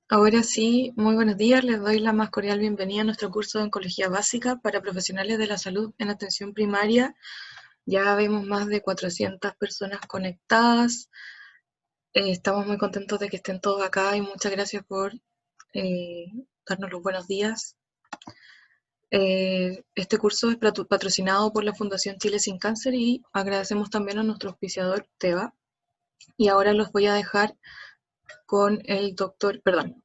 Ahora sí, muy buenos días. Les doy la más cordial bienvenida a nuestro curso de Oncología Básica para profesionales de la salud en atención primaria. Ya vemos más de 400 personas conectadas. Estamos muy contentos de que estén todos acá y muchas gracias por eh, darnos los buenos días. Este curso es patrocinado por la Fundación Chile Sin Cáncer y agradecemos también a nuestro auspiciador Teva. Y ahora los voy a dejar con el doctor, perdón,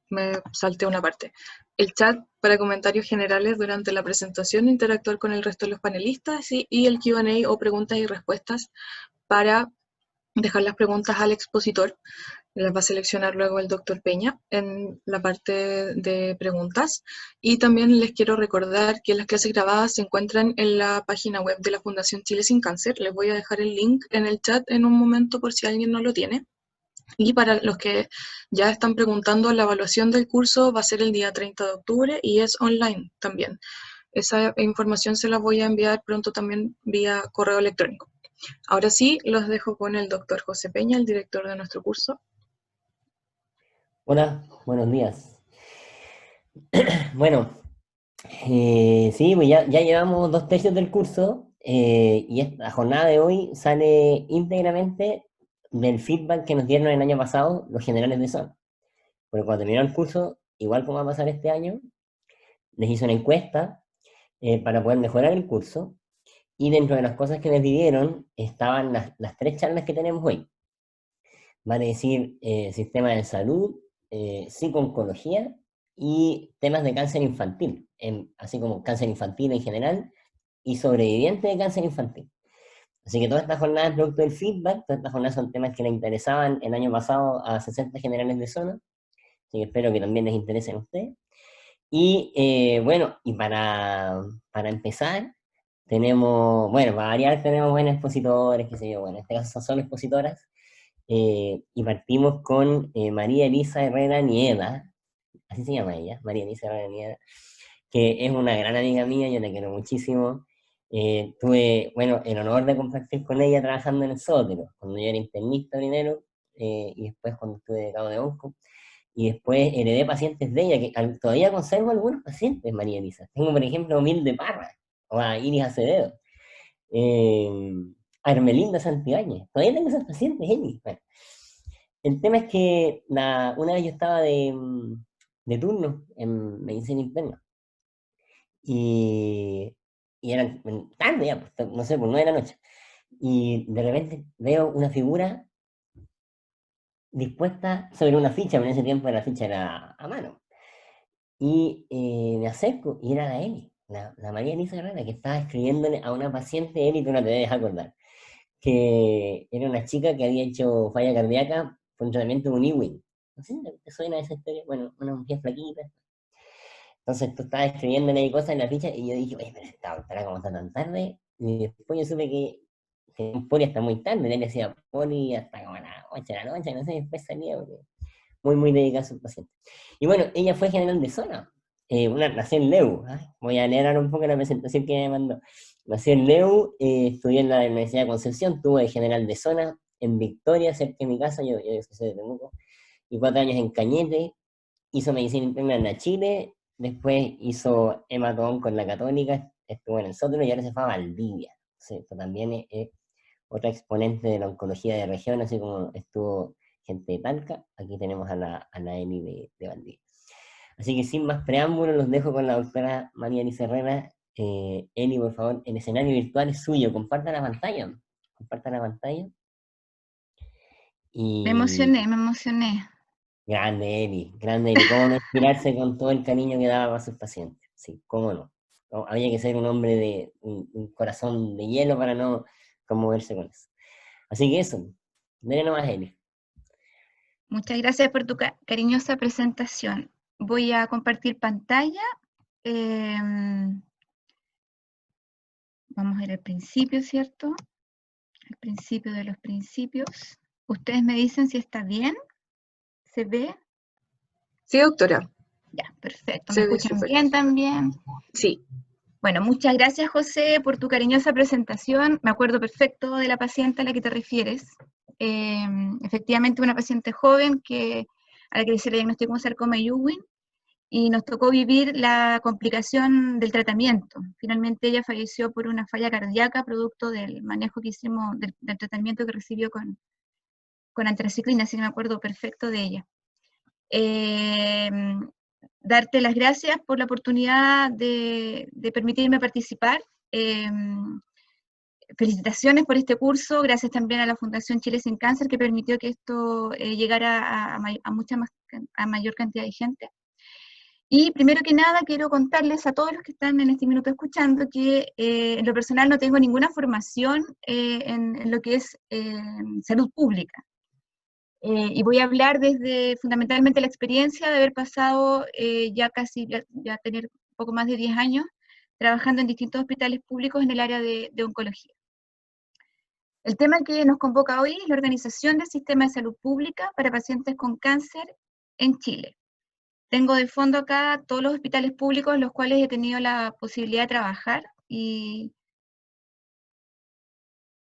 me salté una parte. El chat para comentarios generales durante la presentación, interactuar con el resto de los panelistas y el Q&A o preguntas y respuestas para dejar las preguntas al expositor. Las va a seleccionar luego el doctor Peña en la parte de preguntas. Y también les quiero recordar que las clases grabadas se encuentran en la página web de la Fundación Chile Sin Cáncer. Les voy a dejar el link en el chat en un momento por si alguien no lo tiene. Y para los que ya están preguntando, la evaluación del curso va a ser el día 30 de octubre y es online también. Esa información se la voy a enviar pronto también vía correo electrónico. Ahora sí, los dejo con el doctor José Peña, el director de nuestro curso. Hola, buenos días. Bueno, sí, pues ya llevamos 2 tercios del curso y la jornada de hoy sale íntegramente del feedback que nos dieron el año pasado los generales de zona. Porque cuando terminó el curso, igual como va a pasar este año, les hice una encuesta para poder mejorar el curso y dentro de las cosas que les pidieron estaban las 3 charlas que tenemos hoy. Van a decir sistema de salud, psico-oncología y temas de cáncer infantil, así como cáncer infantil en general y sobreviviente de cáncer infantil. Así que todas estas jornadas, producto del feedback, todas estas jornadas son temas que le interesaban el año pasado a 60 generales de zona, así que espero que también les interesen a ustedes. Y bueno, y para empezar, tenemos, bueno, para variar tenemos buenos expositores, qué sé yo, bueno, en este caso son expositoras, y partimos con María Elisa Herrera Nieda, así se llama ella, María Elisa Herrera Nieda, que es una gran amiga mía, yo la quiero muchísimo. Tuve, bueno, el honor de compartir con ella trabajando en el Sótero, cuando yo era internista primero, y después cuando estuve de cabo de onco, y después heredé pacientes de ella, que todavía conservo algunos pacientes, María Elisa. Tengo, por ejemplo, a Milde Parra, o a Iris Acevedo, eh, a Hermelinda Santibáñez. Todavía tengo esos pacientes, Emi. Bueno, el tema es que una vez yo estaba de turno en medicina interna y, y era tarde ya, pues, no sé, por 9 de la noche. Y de repente veo una figura dispuesta sobre una ficha, pero en ese tiempo la ficha era a mano. Y me acerco y era la Eli, la María Elisa Herrera, que estaba escribiéndole a una paciente, Eli, tú no te debes acordar, que era una chica que había hecho falla cardíaca por un tratamiento de un Ewing. No sé si te suena esa historia. Bueno, una mujer flaquita. Entonces tú estabas escribiéndole ahí cosas en la ficha y yo dije, oye, pero estará como tan tarde. Y después yo supe que en Poli hasta muy tarde, él decía Poli hasta como a las 8 de la noche, no sé, después salía porque muy dedicada a su paciente. Y bueno, ella fue general de zona, nació en Leu. Ay, voy a leer ahora un poco la presentación que me mandó. Nació en Leu, estudié en la Universidad de Concepción, tuve general de zona en Victoria, cerca de mi casa, yo soy de Temuco, y 4 años en Cañete, hizo medicina interna en la Chile, después hizo hematón con la Católica, estuvo en el Sótero y ahora se fue a Valdivia. Sí, esto también es otra exponente de la oncología de región, así como estuvo gente de Talca, aquí tenemos a la Emi de Valdivia. Así que sin más preámbulos, los dejo con la doctora María Elisa Herrera. Eli, por favor, el escenario virtual es suyo, comparta la pantalla. Comparta la pantalla. Me Y emocioné, me emocioné. grande Eli, cómo no inspirarse con todo el cariño que daba a sus pacientes. Sí, cómo no. Había que ser un hombre de un corazón de hielo para no conmoverse con eso. Así que eso, denle nomás Eli. Muchas gracias por tu cariñosa presentación. Voy a compartir pantalla. Vamos a ir al principio, ¿cierto? El principio de los principios. Ustedes me dicen si está bien, se ve. Sí, doctora. Ya, perfecto. ¿Me Se ve escuchan Súper. bien también? Sí. Bueno, muchas gracias, José, por tu cariñosa presentación. Me acuerdo perfecto de la paciente a la que te refieres. Efectivamente, una paciente joven que a la que se le diagnosticó un sarcoma Ewing, y nos tocó vivir la complicación del tratamiento. Finalmente ella falleció por una falla cardíaca producto del manejo que hicimos, del tratamiento que recibió con antraciclina, si no me acuerdo perfecto de ella. Darte las gracias por la oportunidad de permitirme participar. Felicitaciones por este curso, gracias también a la Fundación Chile Sin Cáncer que permitió que esto llegara a mayor cantidad de gente. Y primero que nada quiero contarles a todos los que están en este minuto escuchando que en lo personal no tengo ninguna formación en lo que es salud pública. Y voy a hablar desde fundamentalmente la experiencia de haber pasado ya tener un poco más de 10 años trabajando en distintos hospitales públicos en el área de oncología. El tema que nos convoca hoy es la organización del sistema de salud pública para pacientes con cáncer en Chile. Tengo de fondo acá todos los hospitales públicos en los cuales he tenido la posibilidad de trabajar y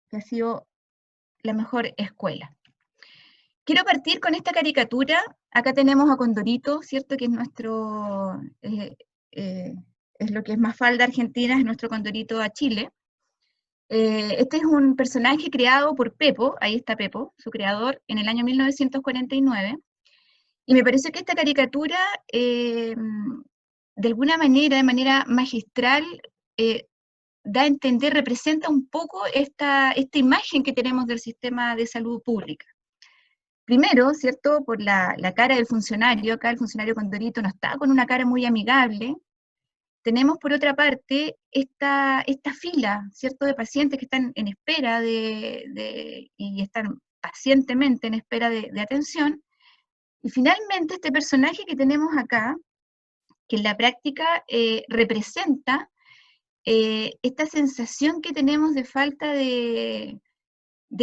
que ha sido la mejor escuela. Quiero partir con esta caricatura. Acá tenemos a Condorito, ¿cierto? Que es nuestro, es lo que es Mafalda Argentina, es nuestro Condorito a Chile. Este es un personaje creado por Pepo, ahí está Pepo, su creador, en el año 1949. Y me parece que esta caricatura, de alguna manera, de manera magistral, da a entender, representa un poco esta imagen que tenemos del sistema de salud pública. Primero, ¿cierto? Por la cara del funcionario, acá el funcionario Condorito no está con una cara muy amigable. Tenemos por otra parte esta fila, ¿cierto? De pacientes que están en espera y están pacientemente en espera de atención. Y finalmente este personaje que tenemos acá, que en la práctica representa esta sensación que tenemos de falta de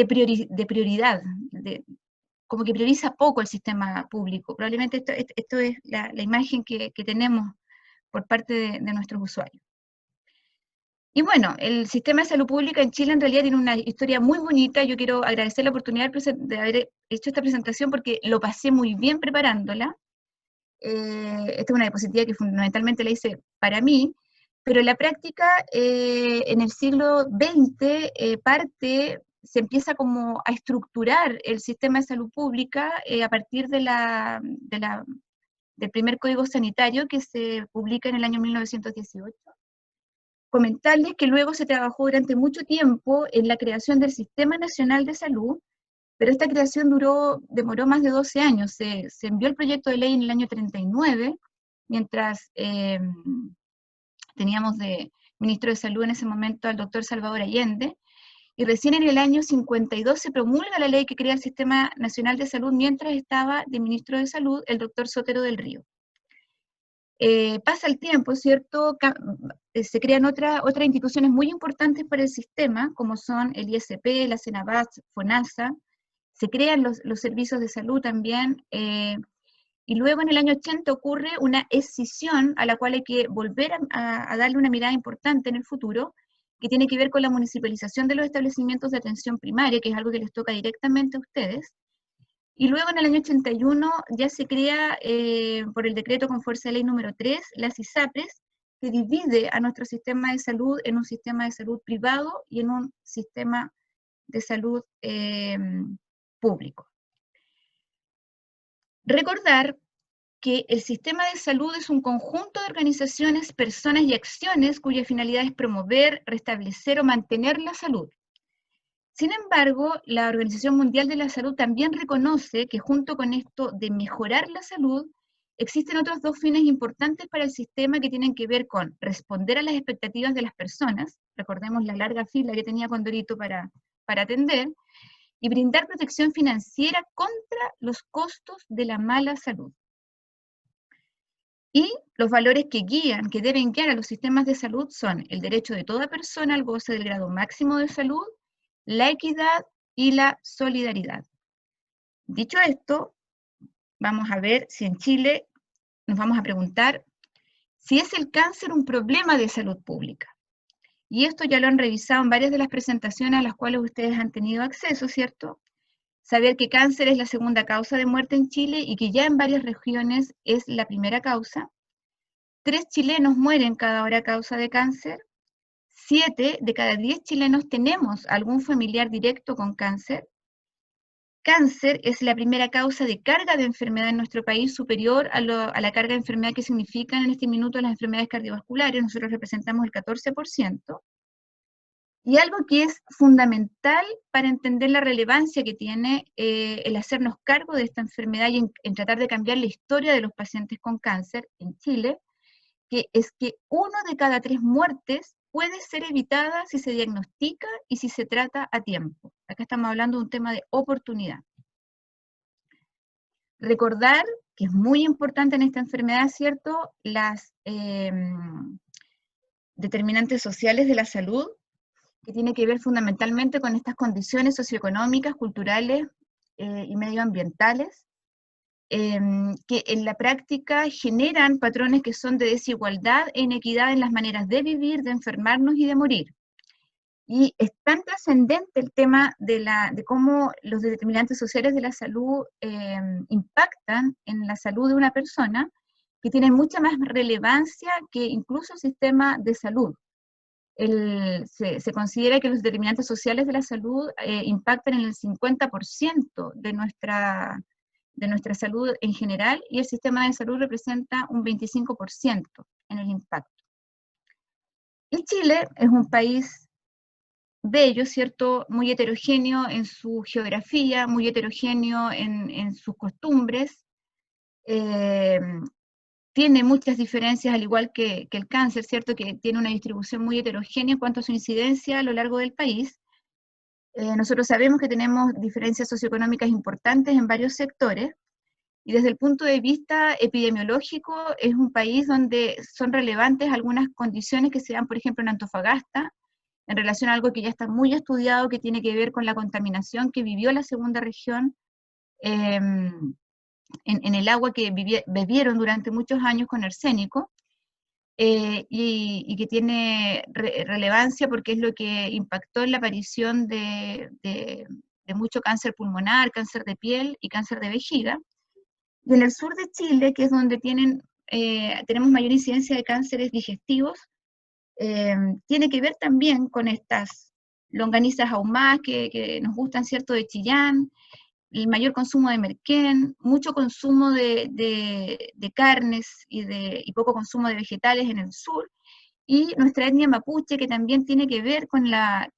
prioridad, como que prioriza poco el sistema público. Probablemente esto es la imagen que tenemos por parte de nuestros usuarios. Y bueno, el sistema de salud pública en Chile en realidad tiene una historia muy bonita. Yo quiero agradecer la oportunidad de haber hecho esta presentación porque lo pasé muy bien preparándola. Esta es una diapositiva que fundamentalmente la hice para mí, pero en la práctica, en el siglo XX, se empieza como a estructurar el sistema de salud pública a partir del primer código sanitario que se publica en el año 1918. Comentarles que luego se trabajó durante mucho tiempo en la creación del Sistema Nacional de Salud, pero esta creación demoró más de 12 años. Se envió el proyecto de ley en el año 39, mientras teníamos de ministro de Salud en ese momento al doctor Salvador Allende, y recién en el año 52 se promulga la ley que crea el Sistema Nacional de Salud, mientras estaba de ministro de Salud el doctor Sotero del Río. Pasa el tiempo, ¿cierto? Se crean otras instituciones muy importantes para el sistema, como son el ISP, la Senabas, FONASA, se crean los servicios de salud también, y luego en el año 80 ocurre una escisión a la cual hay que volver a darle una mirada importante en el futuro, que tiene que ver con la municipalización de los establecimientos de atención primaria, que es algo que les toca directamente a ustedes. Y luego en el año 81 ya se crea, por el decreto con fuerza de ley número 3, las ISAPRES, que divide a nuestro sistema de salud en un sistema de salud privado y en un sistema de salud público. Recordar que el sistema de salud es un conjunto de organizaciones, personas y acciones cuya finalidad es promover, restablecer o mantener la salud. Sin embargo, la Organización Mundial de la Salud también reconoce que junto con esto de mejorar la salud, existen otros dos fines importantes para el sistema que tienen que ver con responder a las expectativas de las personas, recordemos la larga fila que tenía Condorito para atender, y brindar protección financiera contra los costos de la mala salud. Y los valores que deben guiar a los sistemas de salud son el derecho de toda persona al goce del grado máximo de salud, la equidad y la solidaridad. Dicho esto, vamos a ver si en Chile nos vamos a preguntar si es el cáncer un problema de salud pública. Y esto ya lo han revisado en varias de las presentaciones a las cuales ustedes han tenido acceso, ¿cierto? Saber que cáncer es la segunda causa de muerte en Chile y que ya en varias regiones es la primera causa. 3 chilenos mueren cada hora a causa de cáncer. 7 de cada 10 chilenos tenemos algún familiar directo con cáncer. Cáncer es la primera causa de carga de enfermedad en nuestro país, superior a la carga de enfermedad que significan en este minuto las enfermedades cardiovasculares. Nosotros representamos el 14%. Y algo que es fundamental para entender la relevancia que tiene el hacernos cargo de esta enfermedad y en tratar de cambiar la historia de los pacientes con cáncer en Chile, que es que 1 de cada 3 muertes puede ser evitada si se diagnostica y si se trata a tiempo. Acá estamos hablando de un tema de oportunidad. Recordar que es muy importante en esta enfermedad, ¿cierto?, las determinantes sociales de la salud, que tiene que ver fundamentalmente con estas condiciones socioeconómicas, culturales y medioambientales, que en la práctica generan patrones que son de desigualdad e inequidad en las maneras de vivir, de enfermarnos y de morir. Y es tan trascendente el tema de cómo los determinantes sociales de la salud impactan en la salud de una persona, que tienen mucha más relevancia que incluso el sistema de salud. Se considera que los determinantes sociales de la salud impactan en el 50% de nuestra salud en general, y el sistema de salud representa un 25% en el impacto. Y Chile es un país bello, ¿cierto?, muy heterogéneo en su geografía, muy heterogéneo en sus costumbres, tiene muchas diferencias, al igual que el cáncer, ¿cierto?, que tiene una distribución muy heterogénea en cuanto a su incidencia a lo largo del país. Nosotros sabemos que tenemos diferencias socioeconómicas importantes en varios sectores, y desde el punto de vista epidemiológico es un país donde son relevantes algunas condiciones que se dan, por ejemplo, en Antofagasta, en relación a algo que ya está muy estudiado, que tiene que ver con la contaminación que vivió la segunda región, en el agua que bebieron durante muchos años con arsénico, y que tiene relevancia porque es lo que impactó en la aparición de mucho cáncer pulmonar, cáncer de piel y cáncer de vejiga. Y en el sur de Chile, que es donde tenemos mayor incidencia de cánceres digestivos, tiene que ver también con estas longanizas ahumadas que nos gustan, ¿cierto?, de Chillán, el mayor consumo de merquén, mucho consumo de carnes y poco consumo de vegetales en el sur, y nuestra etnia mapuche, que también tiene que ver con la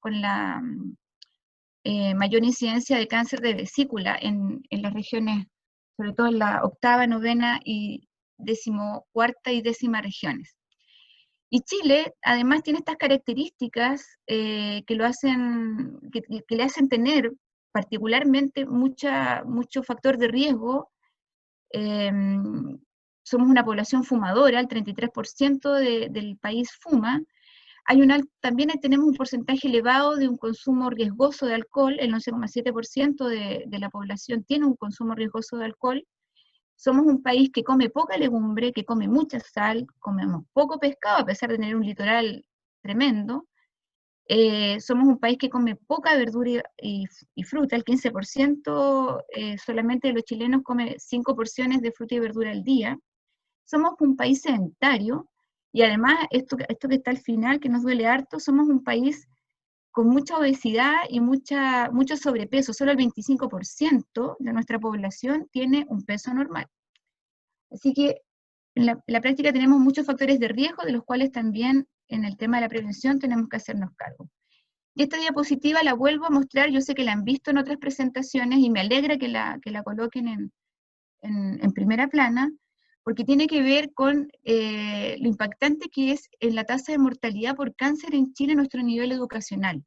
mayor incidencia de cáncer de vesícula en las regiones, sobre todo en la 8ª, 9ª y 14ª y 10ª regiones. Y Chile, además, tiene estas características que le hacen tener particularmente mucho factor de riesgo. Somos una población fumadora, el 33% del país fuma. También tenemos un porcentaje elevado de un consumo riesgoso de alcohol, el 11,7% de la población tiene un consumo riesgoso de alcohol. Somos un país que come poca legumbre, que come mucha sal, comemos poco pescado, a pesar de tener un litoral tremendo. Somos un país que come poca verdura y fruta, el 15% solamente de los chilenos come 5 porciones de fruta y verdura al día. Somos un país sedentario, y además, esto que está al final, que nos duele harto, somos un país con mucha obesidad y mucho sobrepeso. Solo el 25% de nuestra población tiene un peso normal. Así que en la práctica tenemos muchos factores de riesgo, de los cuales también en el tema de la prevención tenemos que hacernos cargo. Y esta diapositiva la vuelvo a mostrar, yo sé que la han visto en otras presentaciones y me alegra que la coloquen en primera plana, porque tiene que ver con lo impactante que es en la tasa de mortalidad por cáncer en Chile nuestro nivel educacional.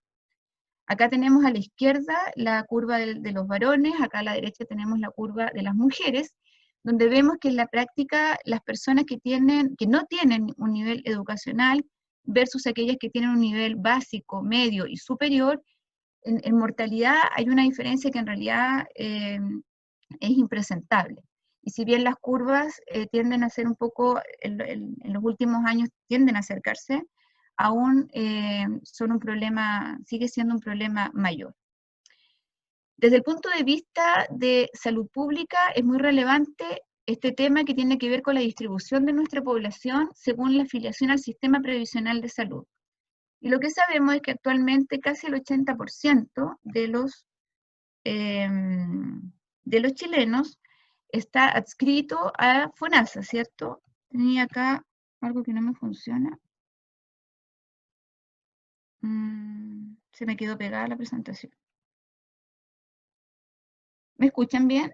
Acá tenemos a la izquierda la curva de los varones, acá a la derecha tenemos la curva de las mujeres, donde vemos que en la práctica las personas que no tienen un nivel educacional versus aquellas que tienen un nivel básico, medio y superior, en mortalidad hay una diferencia que en realidad es impresentable. Y si bien las curvas tienden a ser un poco, en los últimos años tienden a acercarse, aún son un problema, sigue siendo un problema mayor. Desde el punto de vista de salud pública, es muy relevante este tema que tiene que ver con la distribución de nuestra población según la afiliación al sistema previsional de salud. Y lo que sabemos es que actualmente casi el 80% de los chilenos está adscrito a FONASA, ¿cierto? Tenía acá algo que no me funciona. Se me quedó pegada la presentación. ¿Me escuchan bien?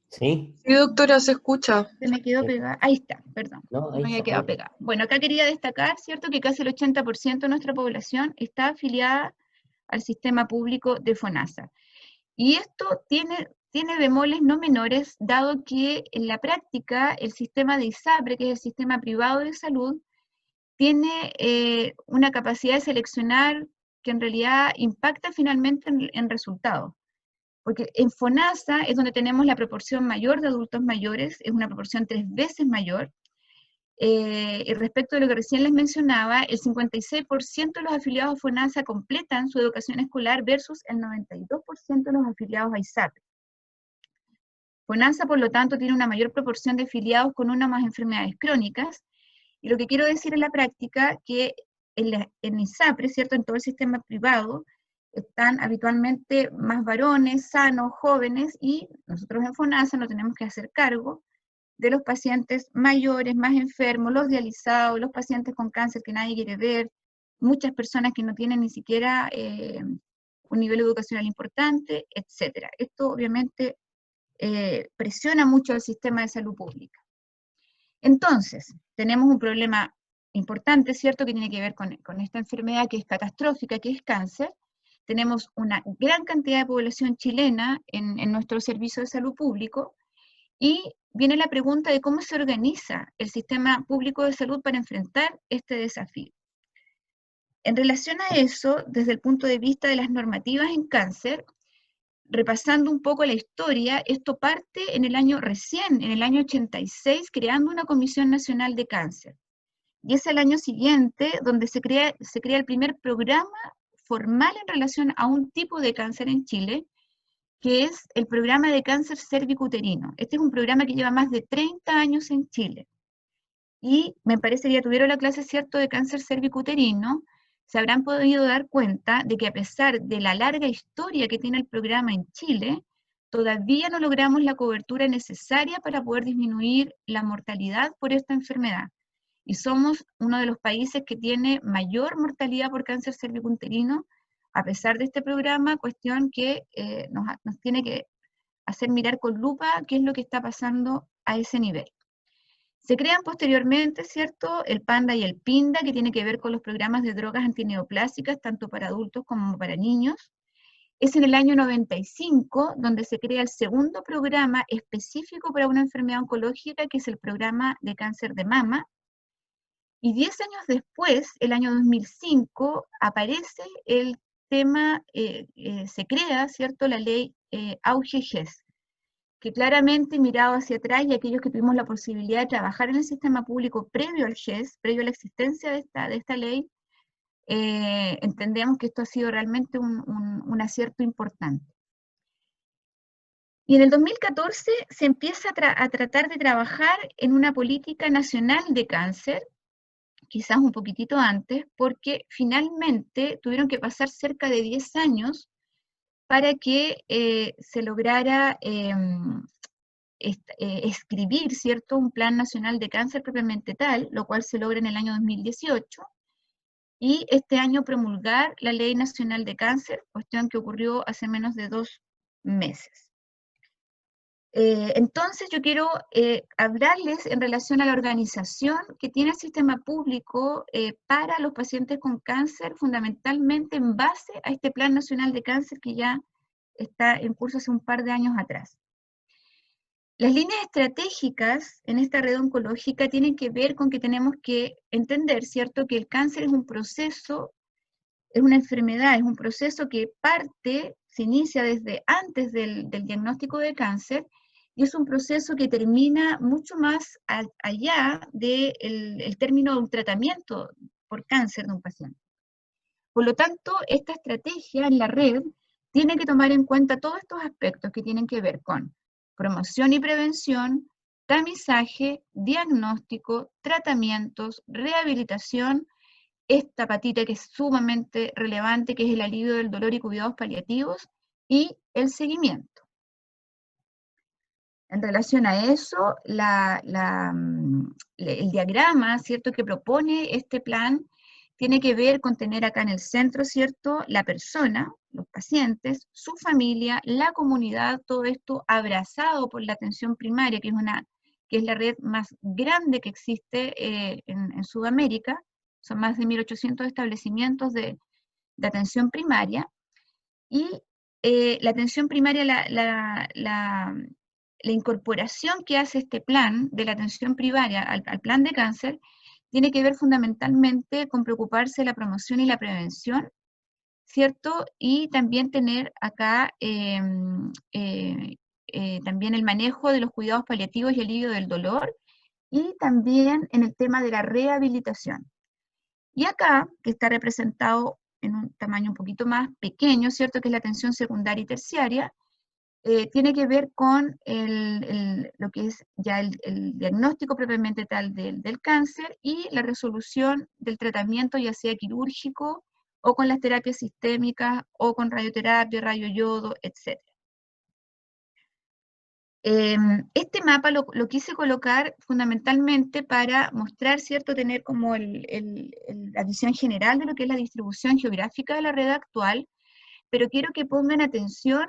¿Sí? Sí, doctora, se escucha. Se me quedó Sí. pegada. Ahí está, perdón. No, Me ahí había está. quedado pegada. Bueno, acá quería destacar, ¿cierto?, que casi el 80% de nuestra población está afiliada al sistema público de FONASA. Y esto tiene bemoles no menores, dado que en la práctica el sistema de ISAPRE, que es el sistema privado de salud, tiene una capacidad de seleccionar que en realidad impacta finalmente en resultados. Porque en FONASA es donde tenemos la proporción mayor de adultos mayores, es una proporción 3 veces mayor. Y respecto de lo que recién les mencionaba, el 56% de los afiliados a FONASA completan su educación escolar versus el 92% de los afiliados a ISAPRE. FONASA, por lo tanto, tiene una mayor proporción de afiliados con una o más enfermedades crónicas, y lo que quiero decir en la práctica, que en ISAPRE, ¿cierto?, en todo el sistema privado, están habitualmente más varones, sanos, jóvenes, y nosotros en FONASA nos tenemos que hacer cargo de los pacientes mayores, más enfermos, los dializados, los pacientes con cáncer que nadie quiere ver, muchas personas que no tienen ni siquiera un nivel educacional importante, etc. Esto obviamente presiona mucho al sistema de salud pública. Entonces, tenemos un problema importante, ¿cierto?, que tiene que ver con esta enfermedad que es catastrófica, que es cáncer. Tenemos una gran cantidad de población chilena en nuestro servicio de salud público, y viene la pregunta de cómo se organiza el sistema público de salud para enfrentar este desafío. En relación a eso, desde el punto de vista de las normativas en cáncer, repasando un poco la historia, esto parte en el año 86, creando una Comisión Nacional de Cáncer. Y es el año siguiente donde se crea el primer programa formal en relación a un tipo de cáncer en Chile, que es el programa de cáncer cervicuterino. Este es un programa que lleva más de 30 años en Chile. Y me parece que ya tuvieron la clase, ¿cierto?, de cáncer cervicuterino, se habrán podido dar cuenta de que a pesar de la larga historia que tiene el programa en Chile, todavía no logramos la cobertura necesaria para poder disminuir la mortalidad por esta enfermedad. Y somos uno de los países que tiene mayor mortalidad por cáncer cervicuterino, a pesar de este programa, cuestión que nos tiene que hacer mirar con lupa qué es lo que está pasando a ese nivel. Se crean posteriormente, ¿cierto?, el PANDA y el PINDA, que tiene que ver con los programas de drogas antineoplásicas, tanto para adultos como para niños. Es en el año 95 donde se crea el segundo programa específico para una enfermedad oncológica, que es el programa de cáncer de mama. Y 10 años después, el año 2005, aparece el tema, se crea, ¿cierto?, la ley AUGE-GES, que claramente mirado hacia atrás, y aquellos que tuvimos la posibilidad de trabajar en el sistema público previo al GES, previo a la existencia de esta ley, entendemos que esto ha sido realmente un acierto importante. Y en el 2014 se empieza a tratar de trabajar en una política nacional de cáncer, quizás un poquitito antes, porque finalmente tuvieron que pasar cerca de 10 años para que se lograra escribir, ¿cierto?, un Plan Nacional de Cáncer propiamente tal, lo cual se logra en el año 2018, y este año promulgar la Ley Nacional de Cáncer, cuestión que ocurrió hace menos de 2 meses. Entonces yo quiero hablarles en relación a la organización que tiene el sistema público para los pacientes con cáncer, fundamentalmente en base a este Plan Nacional de Cáncer que ya está en curso hace un par de años atrás. Las líneas estratégicas en esta red oncológica tienen que ver con que tenemos que entender, ¿cierto?, que el cáncer es un proceso, es una enfermedad, es un proceso que se inicia desde antes del diagnóstico de cáncer, y es un proceso que termina mucho más allá del término de un tratamiento por cáncer de un paciente. Por lo tanto, esta estrategia en la red tiene que tomar en cuenta todos estos aspectos que tienen que ver con promoción y prevención, tamizaje, diagnóstico, tratamientos, rehabilitación, esta patita que es sumamente relevante, que es el alivio del dolor y cuidados paliativos, y el seguimiento. En relación a eso, el diagrama, ¿cierto?, que propone este plan tiene que ver con tener acá en el centro, ¿cierto?, la persona, los pacientes, su familia, la comunidad, todo esto abrazado por la atención primaria, que es la red más grande que existe en Sudamérica. Son más de 1.800 establecimientos de atención primaria. Y la atención primaria, la incorporación que hace este plan de la atención primaria al plan de cáncer, tiene que ver fundamentalmente con preocuparse de la promoción y la prevención, ¿cierto? Y también tener acá también el manejo de los cuidados paliativos y alivio del dolor, y también en el tema de la rehabilitación. Y acá, que está representado en un tamaño un poquito más pequeño, ¿cierto?, que es la atención secundaria y terciaria, tiene que ver con lo que es ya el diagnóstico propiamente tal del cáncer y la resolución del tratamiento, ya sea quirúrgico o con las terapias sistémicas o con radioterapia, rayo-yodo, etc. Este mapa lo quise colocar fundamentalmente para mostrar, ¿cierto?, tener como la visión general de lo que es la distribución geográfica de la red actual, pero quiero que pongan atención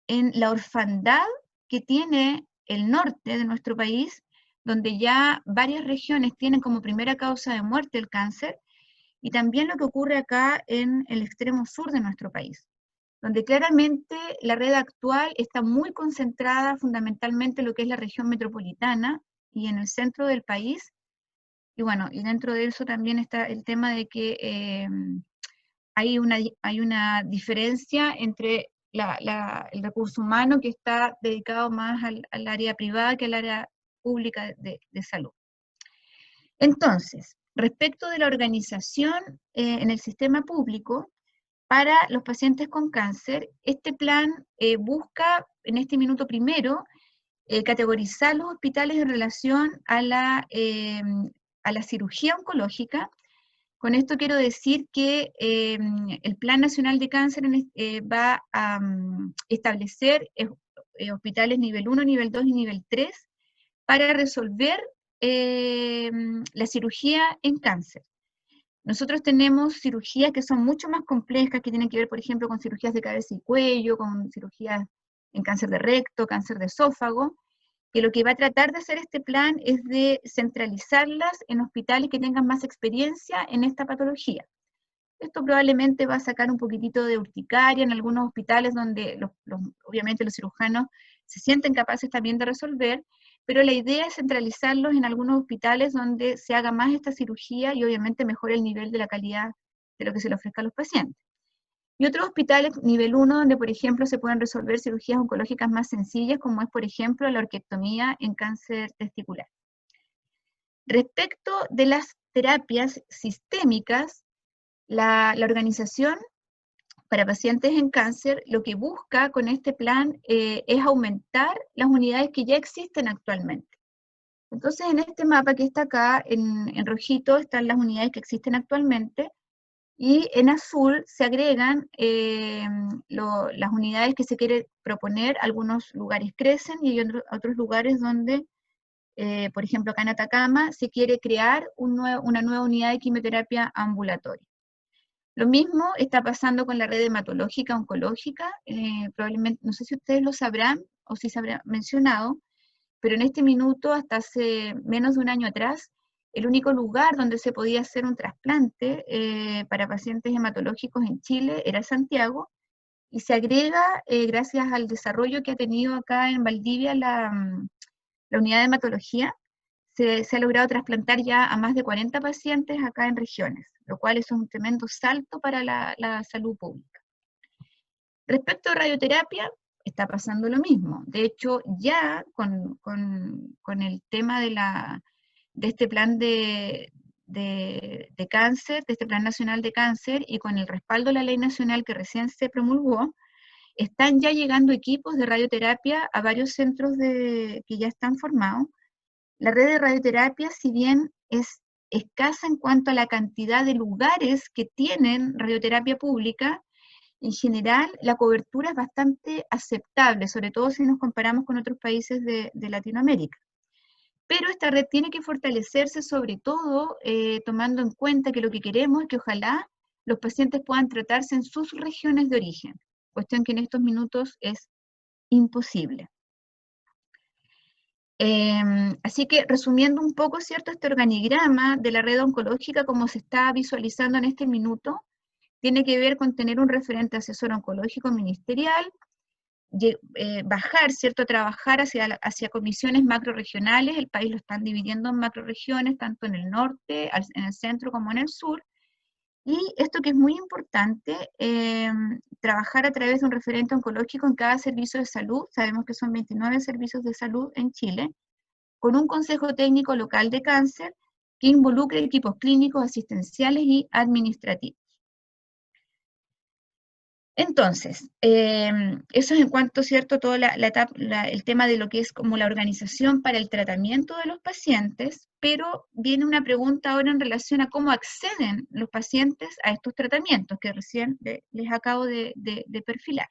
en la orfandad que tiene el norte de nuestro país, donde ya varias regiones tienen como primera causa de muerte el cáncer, y también lo que ocurre acá en el extremo sur de nuestro país, donde claramente la red actual está muy concentrada fundamentalmente en lo que es la región metropolitana y en el centro del país. Y bueno, y dentro de eso también está el tema de que hay una diferencia entre el recurso humano, que está dedicado más al área privada que al área pública de salud. Entonces, respecto de la organización en el sistema público, para los pacientes con cáncer, este plan busca, en este minuto primero, categorizar los hospitales en relación a la cirugía oncológica. Con esto quiero decir que el Plan Nacional de Cáncer va a establecer hospitales nivel 1, nivel 2 y nivel 3 para resolver la cirugía en cáncer. Nosotros tenemos cirugías que son mucho más complejas, que tienen que ver, por ejemplo, con cirugías de cabeza y cuello, con cirugías en cáncer de recto, cáncer de esófago, que lo que va a tratar de hacer este plan es de centralizarlas en hospitales que tengan más experiencia en esta patología. Esto probablemente va a sacar un poquitito de urticaria en algunos hospitales donde obviamente los cirujanos se sienten capaces también de resolver, pero la idea es centralizarlos en algunos hospitales donde se haga más esta cirugía y obviamente mejore el nivel de la calidad de lo que se le ofrezca a los pacientes. Y otros hospitales nivel 1 donde, por ejemplo, se pueden resolver cirugías oncológicas más sencillas, como es, por ejemplo, la orquiectomía en cáncer testicular. Respecto de las terapias sistémicas, la organización para pacientes en cáncer lo que busca con este plan es aumentar las unidades que ya existen actualmente. Entonces, en este mapa que está acá, en rojito, están las unidades que existen actualmente, y en azul se agregan las unidades que se quiere proponer. Algunos lugares crecen y hay otros lugares donde, por ejemplo, acá en Atacama, se quiere crear una nueva unidad de quimioterapia ambulatoria. Lo mismo está pasando con la red hematológica oncológica, probablemente, no sé si ustedes lo sabrán o si se habrá mencionado, pero en este minuto, hasta hace menos de un año atrás, el único lugar donde se podía hacer un trasplante para pacientes hematológicos en Chile era Santiago, y se agrega, gracias al desarrollo que ha tenido acá en Valdivia la unidad de hematología, se ha logrado trasplantar ya a más de 40 pacientes acá en regiones, lo cual es un tremendo salto para la salud pública. Respecto a radioterapia, está pasando lo mismo. De hecho, ya con el tema de este plan de de cáncer, de este Plan Nacional de Cáncer, y con el respaldo de la ley nacional que recién se promulgó, están ya llegando equipos de radioterapia a varios centros que ya están formados. La red de radioterapia, si bien es escasa en cuanto a la cantidad de lugares que tienen radioterapia pública, en general la cobertura es bastante aceptable, sobre todo si nos comparamos con otros países de Latinoamérica. Pero esta red tiene que fortalecerse, sobre todo tomando en cuenta que lo que queremos es que ojalá los pacientes puedan tratarse en sus regiones de origen, cuestión que en estos minutos es imposible. Así que, resumiendo un poco, ¿cierto?, este organigrama de la red oncológica, como se está visualizando en este minuto, tiene que ver con tener un referente asesor oncológico ministerial, bajar, ¿cierto?, trabajar hacia comisiones macrorregionales. El país lo están dividiendo en macrorregiones, tanto en el norte, en el centro como en el sur. Y esto que es muy importante, trabajar a través de un referente oncológico en cada servicio de salud. Sabemos que son 29 servicios de salud en Chile, con un consejo técnico local de cáncer que involucre equipos clínicos, asistenciales y administrativos. Entonces, eso es en cuanto, ¿cierto?, todo el tema de lo que es como la organización para el tratamiento de los pacientes, pero viene una pregunta ahora en relación a cómo acceden los pacientes a estos tratamientos que recién les acabo de perfilar.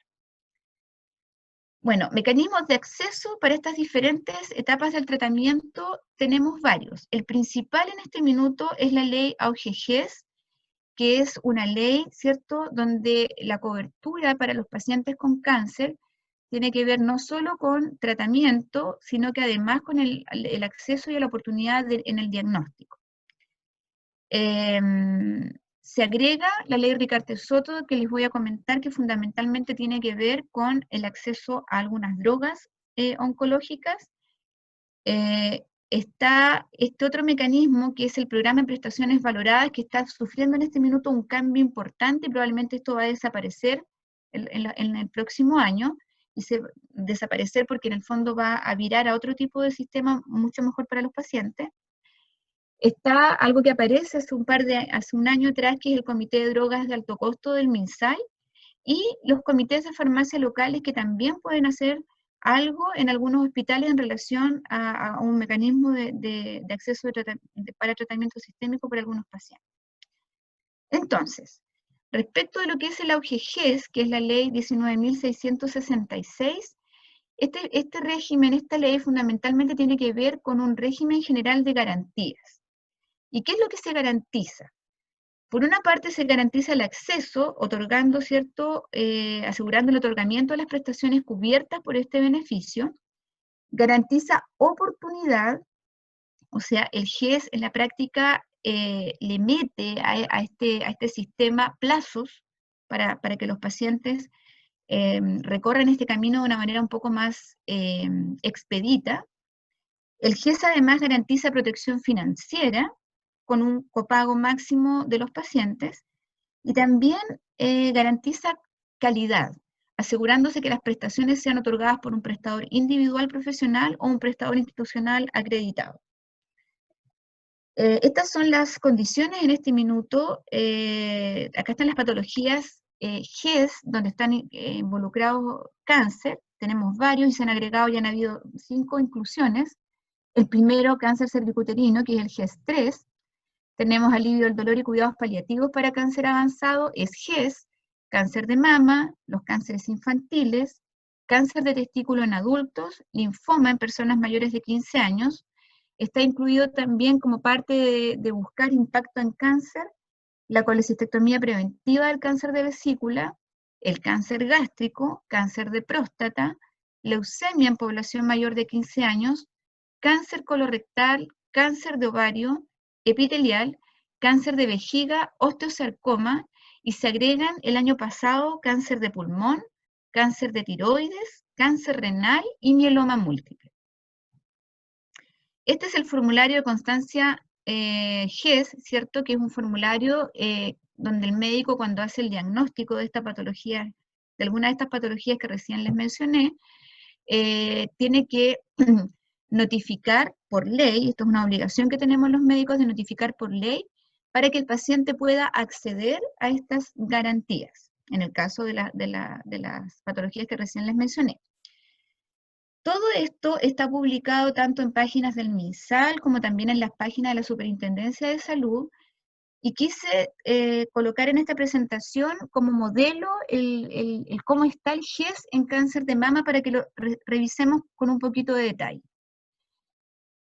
Bueno, mecanismos de acceso para estas diferentes etapas del tratamiento tenemos varios. El principal en este minuto es la ley AUGES, que es una ley, ¿cierto?, donde la cobertura para los pacientes con cáncer tiene que ver no solo con tratamiento, sino que además con el acceso y la oportunidad en el diagnóstico. Se agrega la ley Ricarte-Soto, que les voy a comentar, que fundamentalmente tiene que ver con el acceso a algunas drogas oncológicas. Está este otro mecanismo, que es el programa de prestaciones valoradas, que está sufriendo en este minuto un cambio importante, y probablemente esto va a desaparecer en el próximo año, y desaparecer porque en el fondo va a virar a otro tipo de sistema mucho mejor para los pacientes. Está algo que aparece hace un año atrás, que es el Comité de Drogas de Alto Costo del MinSal, y los comités de farmacia locales, que también pueden hacer algo en algunos hospitales en relación a un mecanismo de acceso para tratamiento sistémico para algunos pacientes. Entonces, respecto de lo que es el AUGES, que es la ley 19.666, este régimen, esta ley fundamentalmente tiene que ver con un régimen general de garantías. ¿Y qué es lo que se garantiza? Por una parte se garantiza el acceso, otorgando, ¿cierto?, asegurando el otorgamiento de las prestaciones cubiertas por este beneficio. Garantiza oportunidad, o sea, el GES en la práctica le mete a este sistema plazos para que los pacientes recorran este camino de una manera un poco más expedita. El GES además garantiza protección financiera, con un copago máximo de los pacientes, y también garantiza calidad, asegurándose que las prestaciones sean otorgadas por un prestador individual profesional o un prestador institucional acreditado. Estas son las condiciones en este minuto. Acá están las patologías GES, donde están involucrados cáncer. Tenemos varios y se han agregado, ya han habido 5 inclusiones. El primero, cáncer cervicuterino, que es el GES-3. Tenemos alivio del dolor y cuidados paliativos para cáncer avanzado, es GES, cáncer de mama, los cánceres infantiles, cáncer de testículo en adultos, linfoma en personas mayores de 15 años. Está incluido también como parte de buscar impacto en cáncer, la colecistectomía preventiva del cáncer de vesícula, el cáncer gástrico, cáncer de próstata, leucemia en población mayor de 15 años, cáncer colorectal, cáncer de ovario, epitelial, cáncer de vejiga, osteosarcoma, y se agregan el año pasado cáncer de pulmón, cáncer de tiroides, cáncer renal y mieloma múltiple. Este es el formulario de constancia GES, ¿cierto? Que es un formulario donde el médico, cuando hace el diagnóstico de esta patología, de alguna de estas patologías que recién les mencioné, tiene que notificar por ley, esto es una obligación que tenemos los médicos de notificar por ley, para que el paciente pueda acceder a estas garantías, en el caso de las patologías que recién les mencioné. Todo esto está publicado tanto en páginas del MinSal como también en las páginas de la Superintendencia de Salud, y quise colocar en esta presentación como modelo el cómo está el GES en cáncer de mama para que lo revisemos con un poquito de detalle.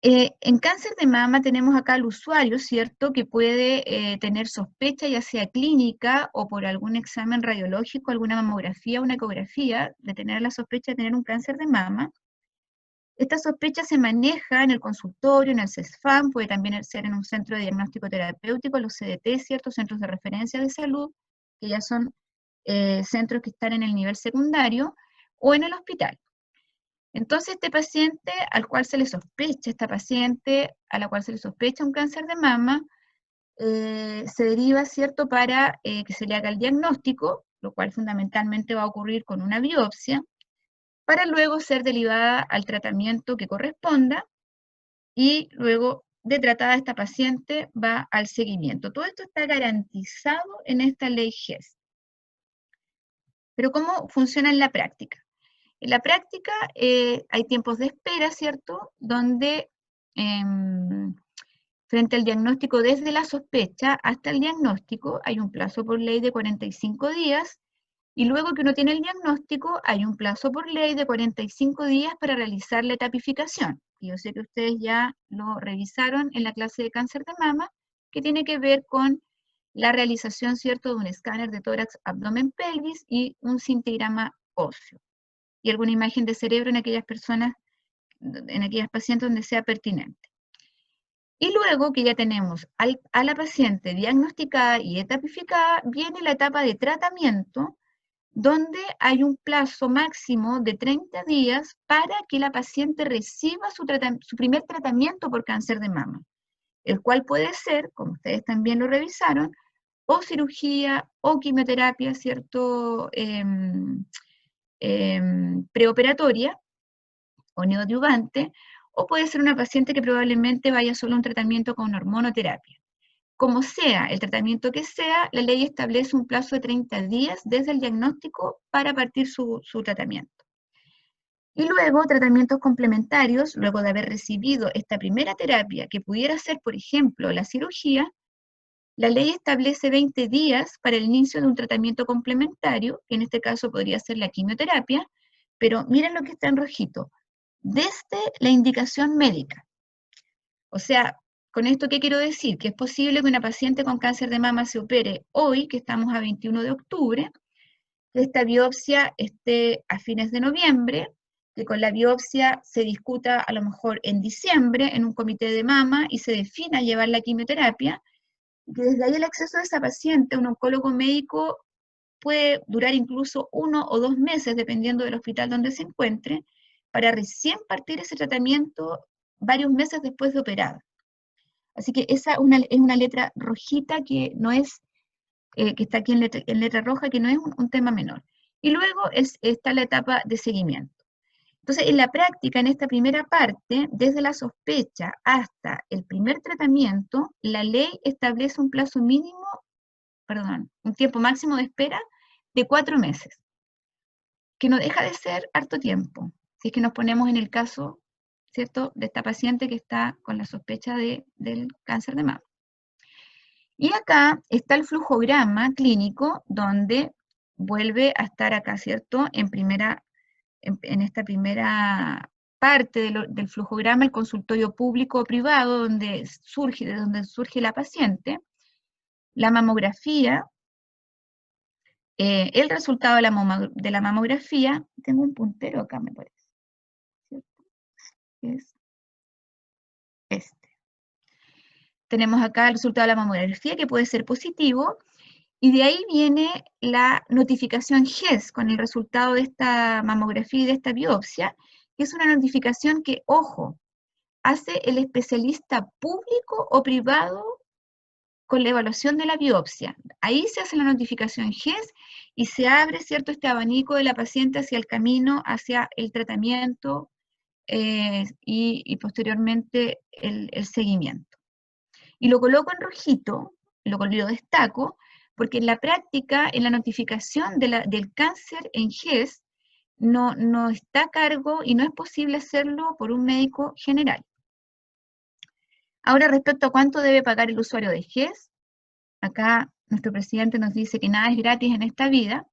En cáncer de mama tenemos acá al usuario, ¿cierto?, que puede tener sospecha, ya sea clínica o por algún examen radiológico, alguna mamografía, una ecografía, de tener la sospecha de tener un cáncer de mama. Esta sospecha se maneja en el consultorio, en el CESFAM, puede también ser en un centro de diagnóstico terapéutico, los CDT, ¿cierto?, centros de referencia de salud, que ya son centros que están en el nivel secundario, o en el hospital. Entonces, este paciente al cual se le sospecha, esta paciente a la cual se le sospecha un cáncer de mama, se deriva, ¿cierto?, para que se le haga el diagnóstico, lo cual fundamentalmente va a ocurrir con una biopsia, para luego ser derivada al tratamiento que corresponda, y luego de tratada esta paciente va al seguimiento. Todo esto está garantizado en esta ley GES. Pero ¿cómo funciona en la práctica? En la práctica hay tiempos de espera, ¿cierto?, donde frente al diagnóstico desde la sospecha hasta el diagnóstico hay un plazo por ley de 45 días, y luego que uno tiene el diagnóstico hay un plazo por ley de 45 días para realizar la etapificación. Y yo sé que ustedes ya lo revisaron en la clase de cáncer de mama, que tiene que ver con la realización, ¿cierto?, de un escáner de tórax, abdomen, pelvis y un cintigrama óseo, y alguna imagen de cerebro en aquellas personas, en aquellas pacientes donde sea pertinente. Y luego que ya tenemos a la paciente diagnosticada y etapificada, viene la etapa de tratamiento, donde hay un plazo máximo de 30 días para que la paciente reciba su primer tratamiento por cáncer de mama, el cual puede ser, como ustedes también lo revisaron, o cirugía o quimioterapia, ¿cierto?, preoperatoria o neoadyuvante, o puede ser una paciente que probablemente vaya solo a un tratamiento con hormonoterapia. Como sea, el tratamiento que sea, la ley establece un plazo de 30 días desde el diagnóstico para partir su tratamiento. Y luego, tratamientos complementarios, luego de haber recibido esta primera terapia, que pudiera ser, por ejemplo, la cirugía, la ley establece 20 días para el inicio de un tratamiento complementario, que en este caso podría ser la quimioterapia, pero miren lo que está en rojito, desde la indicación médica. O sea, ¿con esto qué quiero decir? Que es posible que una paciente con cáncer de mama se opere hoy, que estamos a 21 de octubre, que esta biopsia esté a fines de noviembre, que con la biopsia se discuta a lo mejor en diciembre en un comité de mama y se defina llevar la quimioterapia, y que desde ahí el acceso de esa paciente a un oncólogo médico puede durar incluso 1 o 2 meses, dependiendo del hospital donde se encuentre, para recién partir ese tratamiento varios meses después de operada. Así que esa es una letra rojita que no es, que está aquí en letra roja, que no es un tema menor. Y luego está la etapa de seguimiento. Entonces, en la práctica, en esta primera parte, desde la sospecha hasta el primer tratamiento, la ley establece un plazo mínimo, un tiempo máximo de espera de 4 meses, que no deja de ser harto tiempo, si es que nos ponemos en el caso, ¿cierto?, de esta paciente que está con la sospecha del cáncer de mama. Y acá está el flujograma clínico, donde vuelve a estar acá, ¿cierto?, en esta primera parte del flujograma, el consultorio público o privado, de donde surge la paciente, la mamografía, el resultado de la mamografía, tengo un puntero acá, me parece, ¿cierto? Es este. Tenemos acá el resultado de la mamografía, que puede ser positivo, y de ahí viene la notificación GES con el resultado de esta mamografía y de esta biopsia, que es una notificación que, ojo, hace el especialista público o privado con la evaluación de la biopsia. Ahí se hace la notificación GES y se abre, ¿cierto?, este abanico de la paciente hacia el camino, hacia el tratamiento y posteriormente el seguimiento. Y lo coloco en rojito, lo destaco, porque en la práctica, en la notificación del cáncer en GES, no está a cargo y no es posible hacerlo por un médico general. Ahora, respecto a cuánto debe pagar el usuario de GES, acá nuestro presidente nos dice que nada es gratis en esta vida,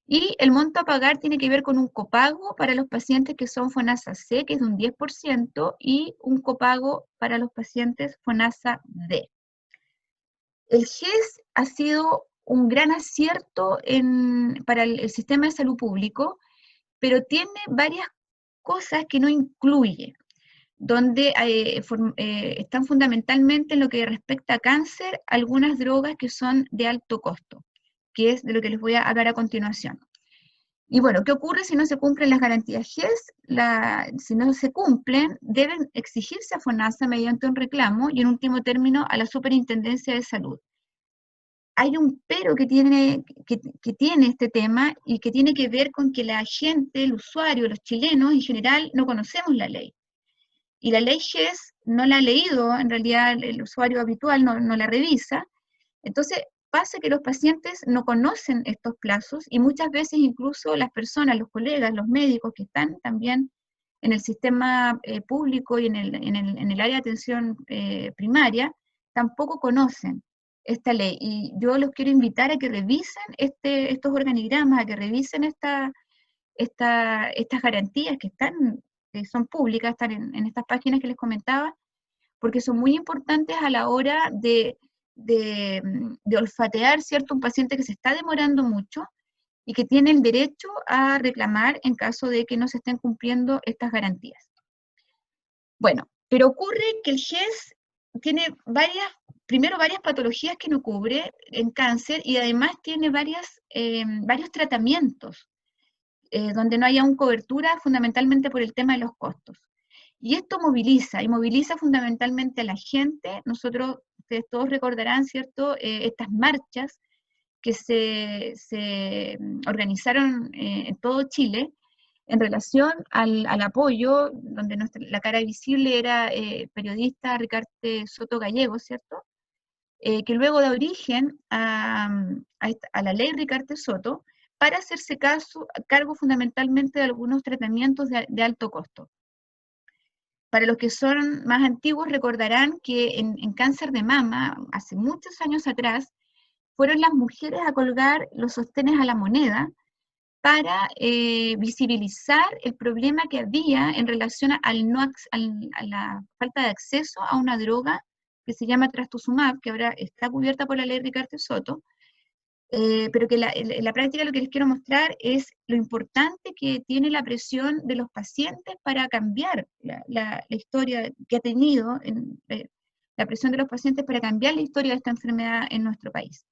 y el monto a pagar tiene que ver con un copago para los pacientes que son FONASA-C, que es de un 10%, y un copago para los pacientes FONASA-D. El GES ha sido un gran acierto para el sistema de salud público, pero tiene varias cosas que no incluye, donde están fundamentalmente en lo que respecta a cáncer, algunas drogas que son de alto costo, que es de lo que les voy a hablar a continuación. Y bueno, ¿qué ocurre si no se cumplen las garantías GES? Si no se cumplen, deben exigirse a FONASA mediante un reclamo y en último término a la Superintendencia de Salud. Hay un pero que tiene este tema y que tiene que ver con que la gente, el usuario, los chilenos en general no conocemos la ley. Y la ley GES no la ha leído, en realidad el usuario habitual no la revisa. Entonces pasa que los pacientes no conocen estos plazos y muchas veces incluso las personas, los colegas, los médicos que están también en el sistema público y en el área de atención primaria, tampoco conocen esta ley. Y yo los quiero invitar a que revisen estos organigramas, a que revisen estas garantías que son públicas, están en estas páginas que les comentaba, porque son muy importantes a la hora de olfatear, ¿cierto?, un paciente que se está demorando mucho y que tiene el derecho a reclamar en caso de que no se estén cumpliendo estas garantías. Bueno, pero ocurre que el GES tiene varias patologías que no cubre en cáncer y además tiene varios tratamientos donde no haya una cobertura fundamentalmente por el tema de los costos. Y esto moviliza fundamentalmente a la gente. Ustedes todos recordarán, ¿cierto?, estas marchas que se organizaron en todo Chile en relación al apoyo, donde la cara visible era periodista Ricardo Soto Gallego, ¿cierto?, que luego da origen a la ley Ricardo Soto para hacerse cargo fundamentalmente de algunos tratamientos de alto costo. Para los que son más antiguos recordarán que en cáncer de mama, hace muchos años atrás, fueron las mujeres a colgar los sostenes a la moneda para visibilizar el problema que había en relación a la falta de acceso a una droga que se llama trastuzumab, que ahora está cubierta por la ley Ricardo Soto, pero que en la práctica lo que les quiero mostrar es lo importante que tiene la presión de los pacientes para cambiar la historia que ha tenido, la presión de los pacientes para cambiar la historia de esta enfermedad en nuestro país.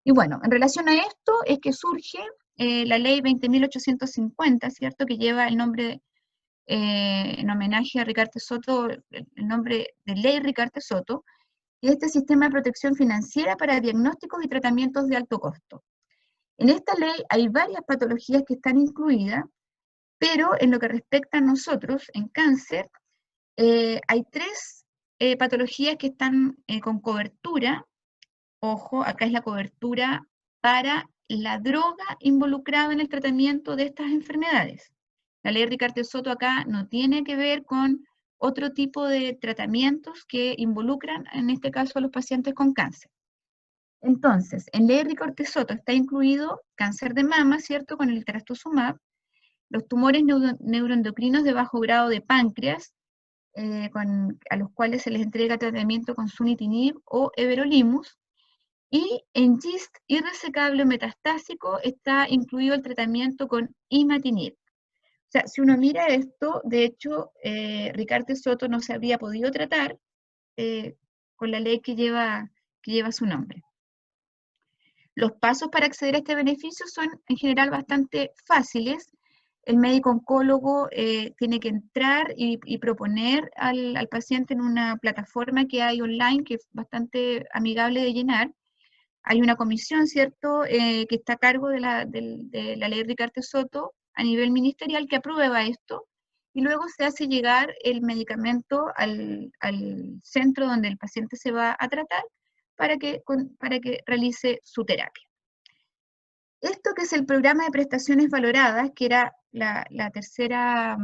Y bueno, en relación a esto es que surge la ley 20.850, ¿cierto?, que lleva el nombre, en homenaje a Ricardo Soto, el nombre de ley Ricardo Soto, y este sistema de protección financiera para diagnósticos y tratamientos de alto costo. En esta ley hay varias patologías que están incluidas, pero en lo que respecta a nosotros, en cáncer, hay 3 patologías que están con cobertura. Ojo, acá es la cobertura para la droga involucrada en el tratamiento de estas enfermedades. La ley Ricardo Soto acá no tiene que ver con otro tipo de tratamientos que involucran, en este caso, a los pacientes con cáncer. Entonces, en ley Ricardo Soto está incluido cáncer de mama, ¿cierto?, con el trastuzumab, los tumores neuroendocrinos de bajo grado de páncreas, a los cuales se les entrega tratamiento con sunitinib o everolimus, y en GIST irresecable metastásico está incluido el tratamiento con imatinib. O sea, si uno mira esto, de hecho, Ricardo Soto no se habría podido tratar con la ley que lleva su nombre. Los pasos para acceder a este beneficio son en general bastante fáciles. El médico oncólogo tiene que entrar y proponer al paciente en una plataforma que hay online, que es bastante amigable de llenar. Hay una comisión, ¿cierto?, que está a cargo de la ley Ricardo Soto a nivel ministerial que aprueba esto, y luego se hace llegar el medicamento al centro donde el paciente se va a tratar para que realice su terapia. Esto que es el programa de prestaciones valoradas, que era la tercera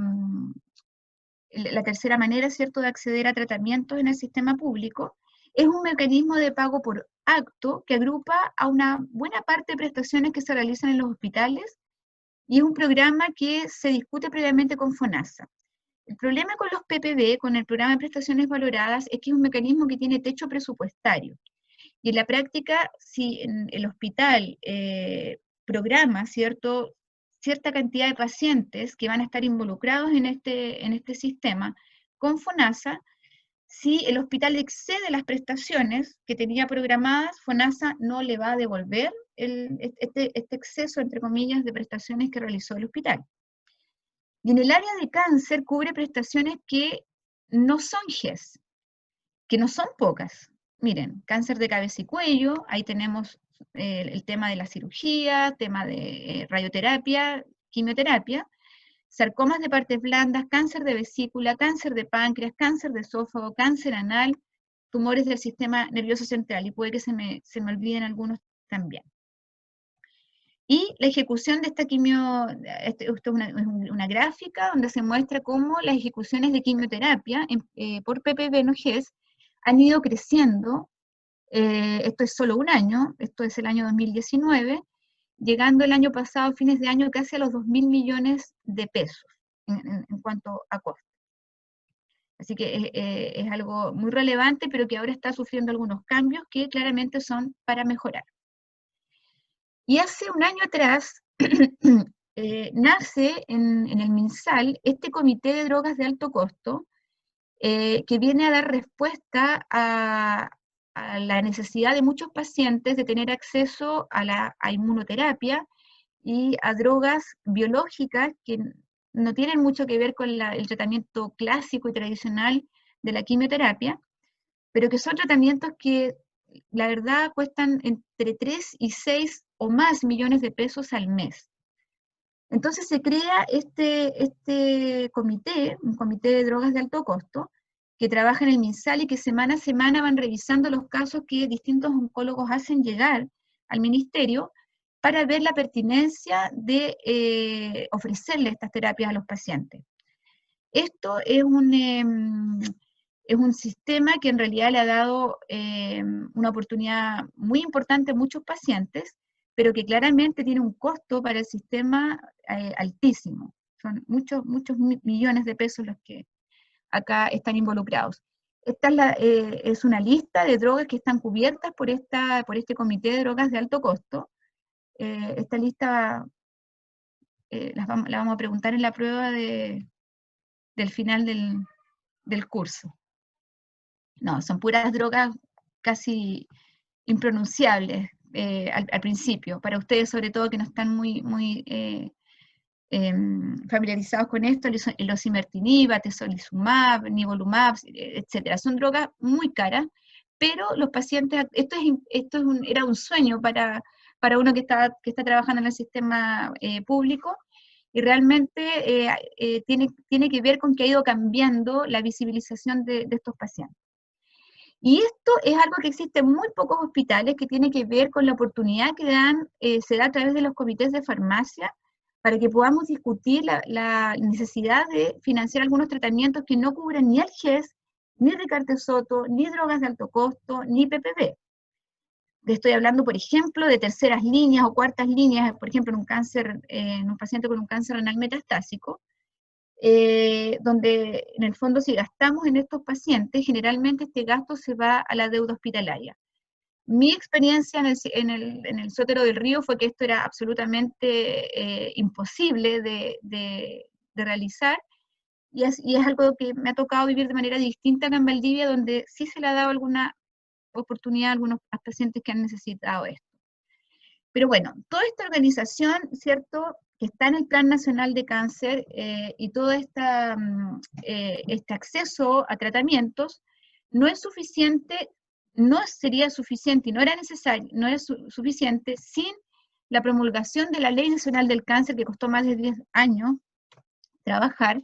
manera, ¿cierto?, de acceder a tratamientos en el sistema público, es un mecanismo de pago por acto que agrupa a una buena parte de prestaciones que se realizan en los hospitales, y es un programa que se discute previamente con FONASA. El problema con los PPV, con el programa de prestaciones valoradas, es que es un mecanismo que tiene techo presupuestario. Y en la práctica, si el hospital programa cierta cantidad de pacientes que van a estar involucrados en este sistema con FONASA, si el hospital excede las prestaciones que tenía programadas, FONASA no le va a devolver este exceso, entre comillas, de prestaciones que realizó el hospital. Y en el área de cáncer cubre prestaciones que no son GES, que no son pocas. Miren, cáncer de cabeza y cuello, ahí tenemos el tema de la cirugía, tema de radioterapia, quimioterapia, sarcomas de partes blandas, cáncer de vesícula, cáncer de páncreas, cáncer de esófago, cáncer anal, tumores del sistema nervioso central, y puede que se me olviden algunos también. Y la ejecución de esta quimio, esto es una gráfica donde se muestra cómo las ejecuciones de quimioterapia por PPV no GES han ido creciendo. Esto es solo un año, esto es el año 2019, llegando el año pasado, fines de año, casi a los 2.000 millones de pesos en cuanto a costo. Así que es algo muy relevante, pero que ahora está sufriendo algunos cambios que claramente son para mejorar. Y hace un año atrás nace en el MinSal este Comité de Drogas de Alto Costo, que viene a dar respuesta a la necesidad de muchos pacientes de tener acceso a inmunoterapia y a drogas biológicas que no tienen mucho que ver con el tratamiento clásico y tradicional de la quimioterapia, pero que son tratamientos que la verdad cuestan entre 3 y 6 o más millones de pesos al mes. Entonces se crea este comité, un comité de drogas de alto costo, que trabaja en el MinSal y que semana a semana van revisando los casos que distintos oncólogos hacen llegar al ministerio para ver la pertinencia de ofrecerle estas terapias a los pacientes. Esto es un sistema que en realidad le ha dado una oportunidad muy importante a muchos pacientes, pero que claramente tiene un costo para el sistema altísimo. Son muchos millones de pesos los que acá están involucrados. Esta es una lista de drogas que están cubiertas por este Comité de Drogas de Alto Costo. Esta lista la vamos a preguntar en la prueba del final del curso. No, son puras drogas casi impronunciables al principio, para ustedes sobre todo que no están muy familiarizados con esto, el osimertinib, atezolizumab, nivolumab, etc. Son drogas muy caras, pero los pacientes, era un sueño para uno que está trabajando en el sistema público, y realmente tiene que ver con que ha ido cambiando la visibilización de estos pacientes. Y esto es algo que existe en muy pocos hospitales, que tiene que ver con la oportunidad que se da a través de los comités de farmacia, para que podamos discutir la necesidad de financiar algunos tratamientos que no cubran ni al GES, ni Ricardo Soto, ni drogas de alto costo, ni PPV. Estoy hablando, por ejemplo, de terceras líneas o cuartas líneas, por ejemplo, en un paciente con un cáncer renal metastásico, donde en el fondo si gastamos en estos pacientes, generalmente este gasto se va a la deuda hospitalaria. Mi experiencia en el Sotero del Río fue que esto era absolutamente imposible de realizar, y es algo que me ha tocado vivir de manera distinta acá en Valdivia, donde sí se le ha dado alguna oportunidad a algunos pacientes que han necesitado esto. Pero bueno, toda esta organización, ¿cierto?, que está en el Plan Nacional de Cáncer y todo este acceso a tratamientos, no es suficiente, no sería suficiente y no era necesario, no es suficiente sin la promulgación de la Ley Nacional del Cáncer, que costó más de 10 años trabajar,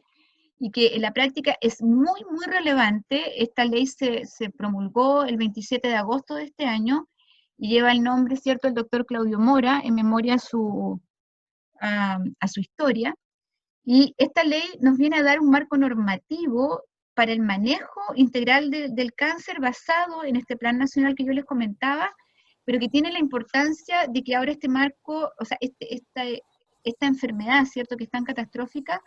y que en la práctica es muy, muy relevante. Esta ley se promulgó el 27 de agosto de este año y lleva el nombre, ¿cierto?, del doctor Claudio Mora, en memoria a su historia. Y esta ley nos viene a dar un marco normativo para el manejo integral del cáncer basado en este plan nacional que yo les comentaba, pero que tiene la importancia de que ahora este marco, o sea, esta enfermedad, ¿cierto?, que es tan catastrófica,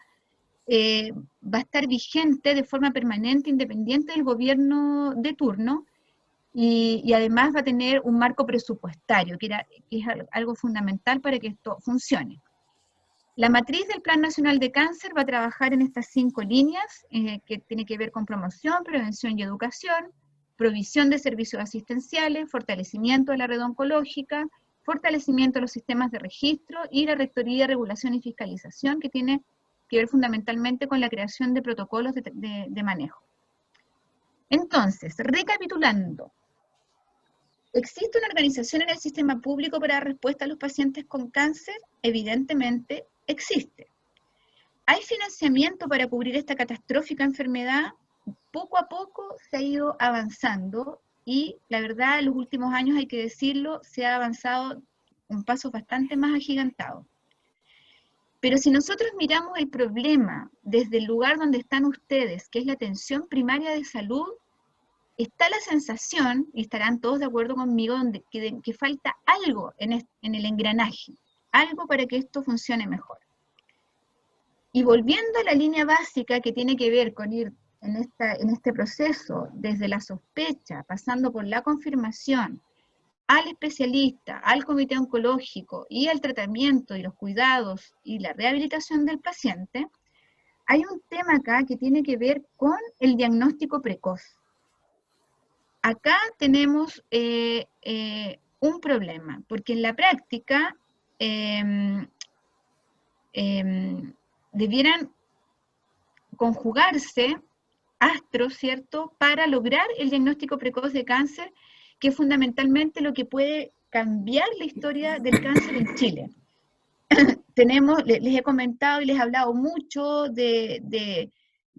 va a estar vigente de forma permanente, independiente del gobierno de turno, y además va a tener un marco presupuestario, que es algo fundamental para que esto funcione. La matriz del Plan Nacional de Cáncer va a trabajar en estas 5 líneas, que tiene que ver con promoción, prevención y educación, provisión de servicios asistenciales, fortalecimiento de la red oncológica, fortalecimiento de los sistemas de registro y la rectoría, regulación y fiscalización, que tiene que ver fundamentalmente con la creación de protocolos de manejo. Entonces, recapitulando, ¿existe una organización en el sistema público para dar respuesta a los pacientes con cáncer? Evidentemente existe. ¿Hay financiamiento para cubrir esta catastrófica enfermedad? Poco a poco se ha ido avanzando y la verdad en los últimos años, hay que decirlo, se ha avanzado un paso bastante más agigantado. Pero si nosotros miramos el problema desde el lugar donde están ustedes, que es la atención primaria de salud, está la sensación, y estarán todos de acuerdo conmigo, que falta algo en el engranaje, algo para que esto funcione mejor. Y volviendo a la línea básica que tiene que ver con ir en este proceso, desde la sospecha, pasando por la confirmación, al especialista, al comité oncológico y al tratamiento y los cuidados y la rehabilitación del paciente, hay un tema acá que tiene que ver con el diagnóstico precoz. Acá tenemos un problema, porque en la práctica debieran conjugarse astros, ¿cierto?, para lograr el diagnóstico precoz de cáncer, que es fundamentalmente lo que puede cambiar la historia del cáncer en Chile. Les he comentado y les he hablado mucho de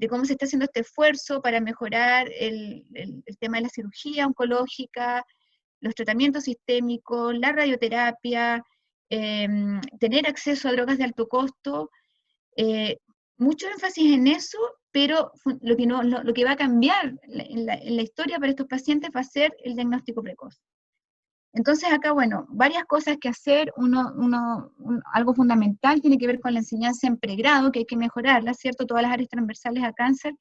cómo se está haciendo este esfuerzo para mejorar el tema de la cirugía oncológica, los tratamientos sistémicos, la radioterapia, tener acceso a drogas de alto costo, mucho énfasis en eso, pero lo que va a cambiar en la historia para estos pacientes va a ser el diagnóstico precoz. Entonces acá, bueno, varias cosas que hacer. Algo fundamental tiene que ver con la enseñanza en pregrado, que hay que mejorarla, ¿cierto? Todas las áreas transversales a cáncer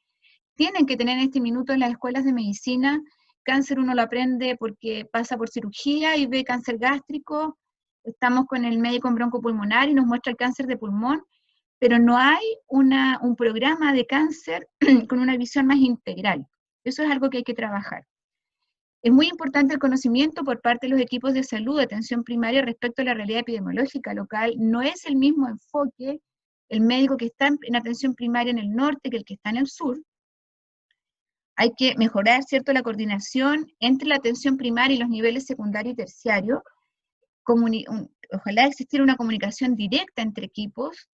tienen que tener en este minuto en las escuelas de medicina. Cáncer uno lo aprende porque pasa por cirugía y ve cáncer gástrico. Estamos con el médico en broncopulmonar y nos muestra el cáncer de pulmón, pero no hay un programa de cáncer con una visión más integral. Eso es algo que hay que trabajar. Es muy importante el conocimiento por parte de los equipos de salud de atención primaria respecto a la realidad epidemiológica local. No es el mismo enfoque el médico que está en atención primaria en el norte que el que está en el sur. Hay que mejorar, ¿cierto?, la coordinación entre la atención primaria y los niveles secundario y terciario. Ojalá existiera una comunicación directa entre equipos,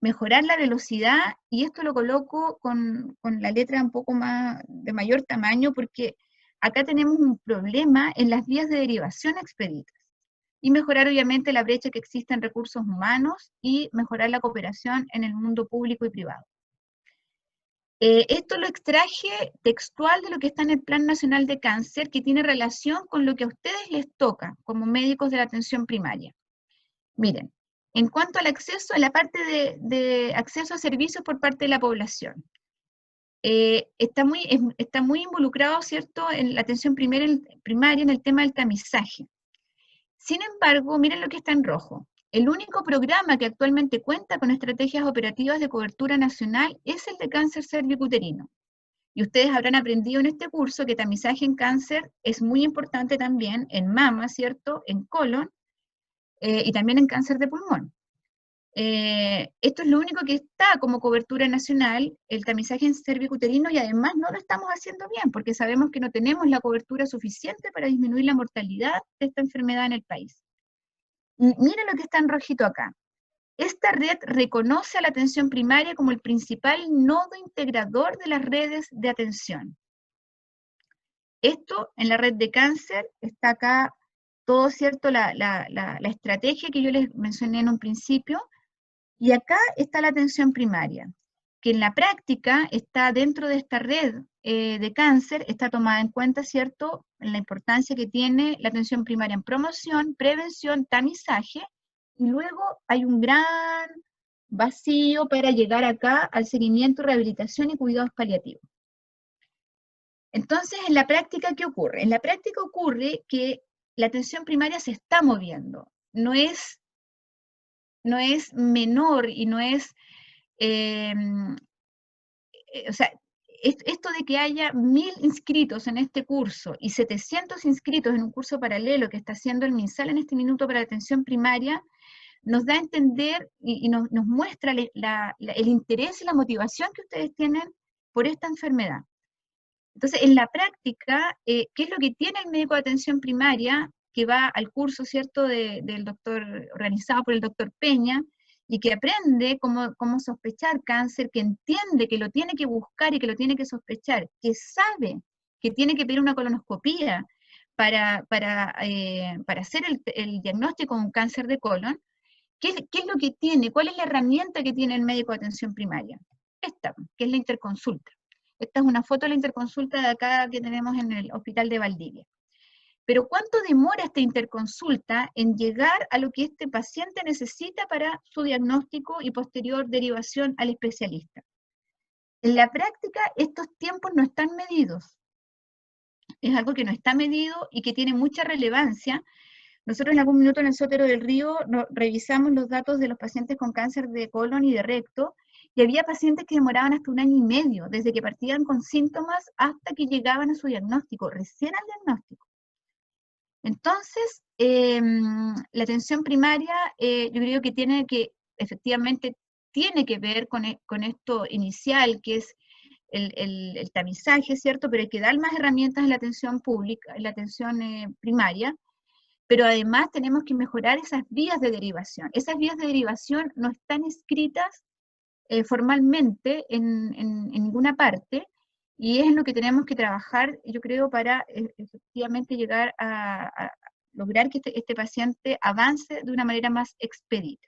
mejorar la velocidad, y esto lo coloco con la letra un poco más de mayor tamaño, porque acá tenemos un problema en las vías de derivación expeditas, y mejorar obviamente la brecha que existe en recursos humanos, y mejorar la cooperación en el mundo público y privado. Esto lo extraje textual de lo que está en el Plan Nacional de Cáncer, que tiene relación con lo que a ustedes les toca como médicos de la atención primaria. Miren, en cuanto al acceso, en la parte de acceso a servicios por parte de la población, está muy involucrado, ¿cierto?, en la atención primaria en el tema del tamizaje. Sin embargo, miren lo que está en rojo. El único programa que actualmente cuenta con estrategias operativas de cobertura nacional es el de cáncer cervicuterino. Y ustedes habrán aprendido en este curso que tamizaje en cáncer es muy importante también en mama, ¿cierto?, en colon, y también en cáncer de pulmón. Esto es lo único que está como cobertura nacional, el tamizaje en cervicuterino, y además no lo estamos haciendo bien, porque sabemos que no tenemos la cobertura suficiente para disminuir la mortalidad de esta enfermedad en el país. Y miren lo que está en rojito acá. Esta red reconoce a la atención primaria como el principal nodo integrador de las redes de atención. Esto, en la red de cáncer, está acá todo, ¿cierto? La estrategia que yo les mencioné en un principio, y acá está la atención primaria, que en la práctica está dentro de esta red de cáncer, está tomada en cuenta, ¿cierto?, en la importancia que tiene la atención primaria en promoción, prevención, tamizaje, y luego hay un gran vacío para llegar acá al seguimiento, rehabilitación y cuidados paliativos. Entonces, en la práctica, ¿qué ocurre? En la práctica ocurre que la atención primaria se está moviendo, no es menor y no es, o sea, esto de que haya 1000 inscritos en este curso y 700 inscritos en un curso paralelo que está haciendo el MinSal en este minuto para atención primaria, nos da a entender y nos muestra el interés y la motivación que ustedes tienen por esta enfermedad. Entonces, en la práctica, ¿qué es lo que tiene el médico de atención primaria que va al curso, ¿cierto?, del doctor, organizado por el doctor Peña, y que aprende cómo sospechar cáncer, que entiende que lo tiene que buscar y que lo tiene que sospechar, que sabe que tiene que pedir una colonoscopía para hacer el diagnóstico de un cáncer de colon? ¿Qué es lo que tiene? ¿Cuál es la herramienta que tiene el médico de atención primaria? Esta, que es la interconsulta. Esta es una foto de la interconsulta de acá que tenemos en el Hospital de Valdivia. Pero ¿cuánto demora esta interconsulta en llegar a lo que este paciente necesita para su diagnóstico y posterior derivación al especialista? En la práctica, estos tiempos no están medidos. Es algo que no está medido y que tiene mucha relevancia. Nosotros en algún minuto en el Sotero del Río revisamos los datos de los pacientes con cáncer de colon y de recto, y había pacientes que demoraban hasta 1 año y medio, desde que partían con síntomas hasta que llegaban a su diagnóstico, recién al diagnóstico. Entonces, la atención primaria, yo creo que efectivamente tiene que ver con esto inicial, que es el tamizaje, ¿cierto? Pero hay que dar más herramientas en la atención pública, en la atención primaria, pero además tenemos que mejorar esas vías de derivación. Esas vías de derivación no están escritas formalmente en ninguna parte, y es en lo que tenemos que trabajar, yo creo, para efectivamente llegar a lograr que este paciente avance de una manera más expedita.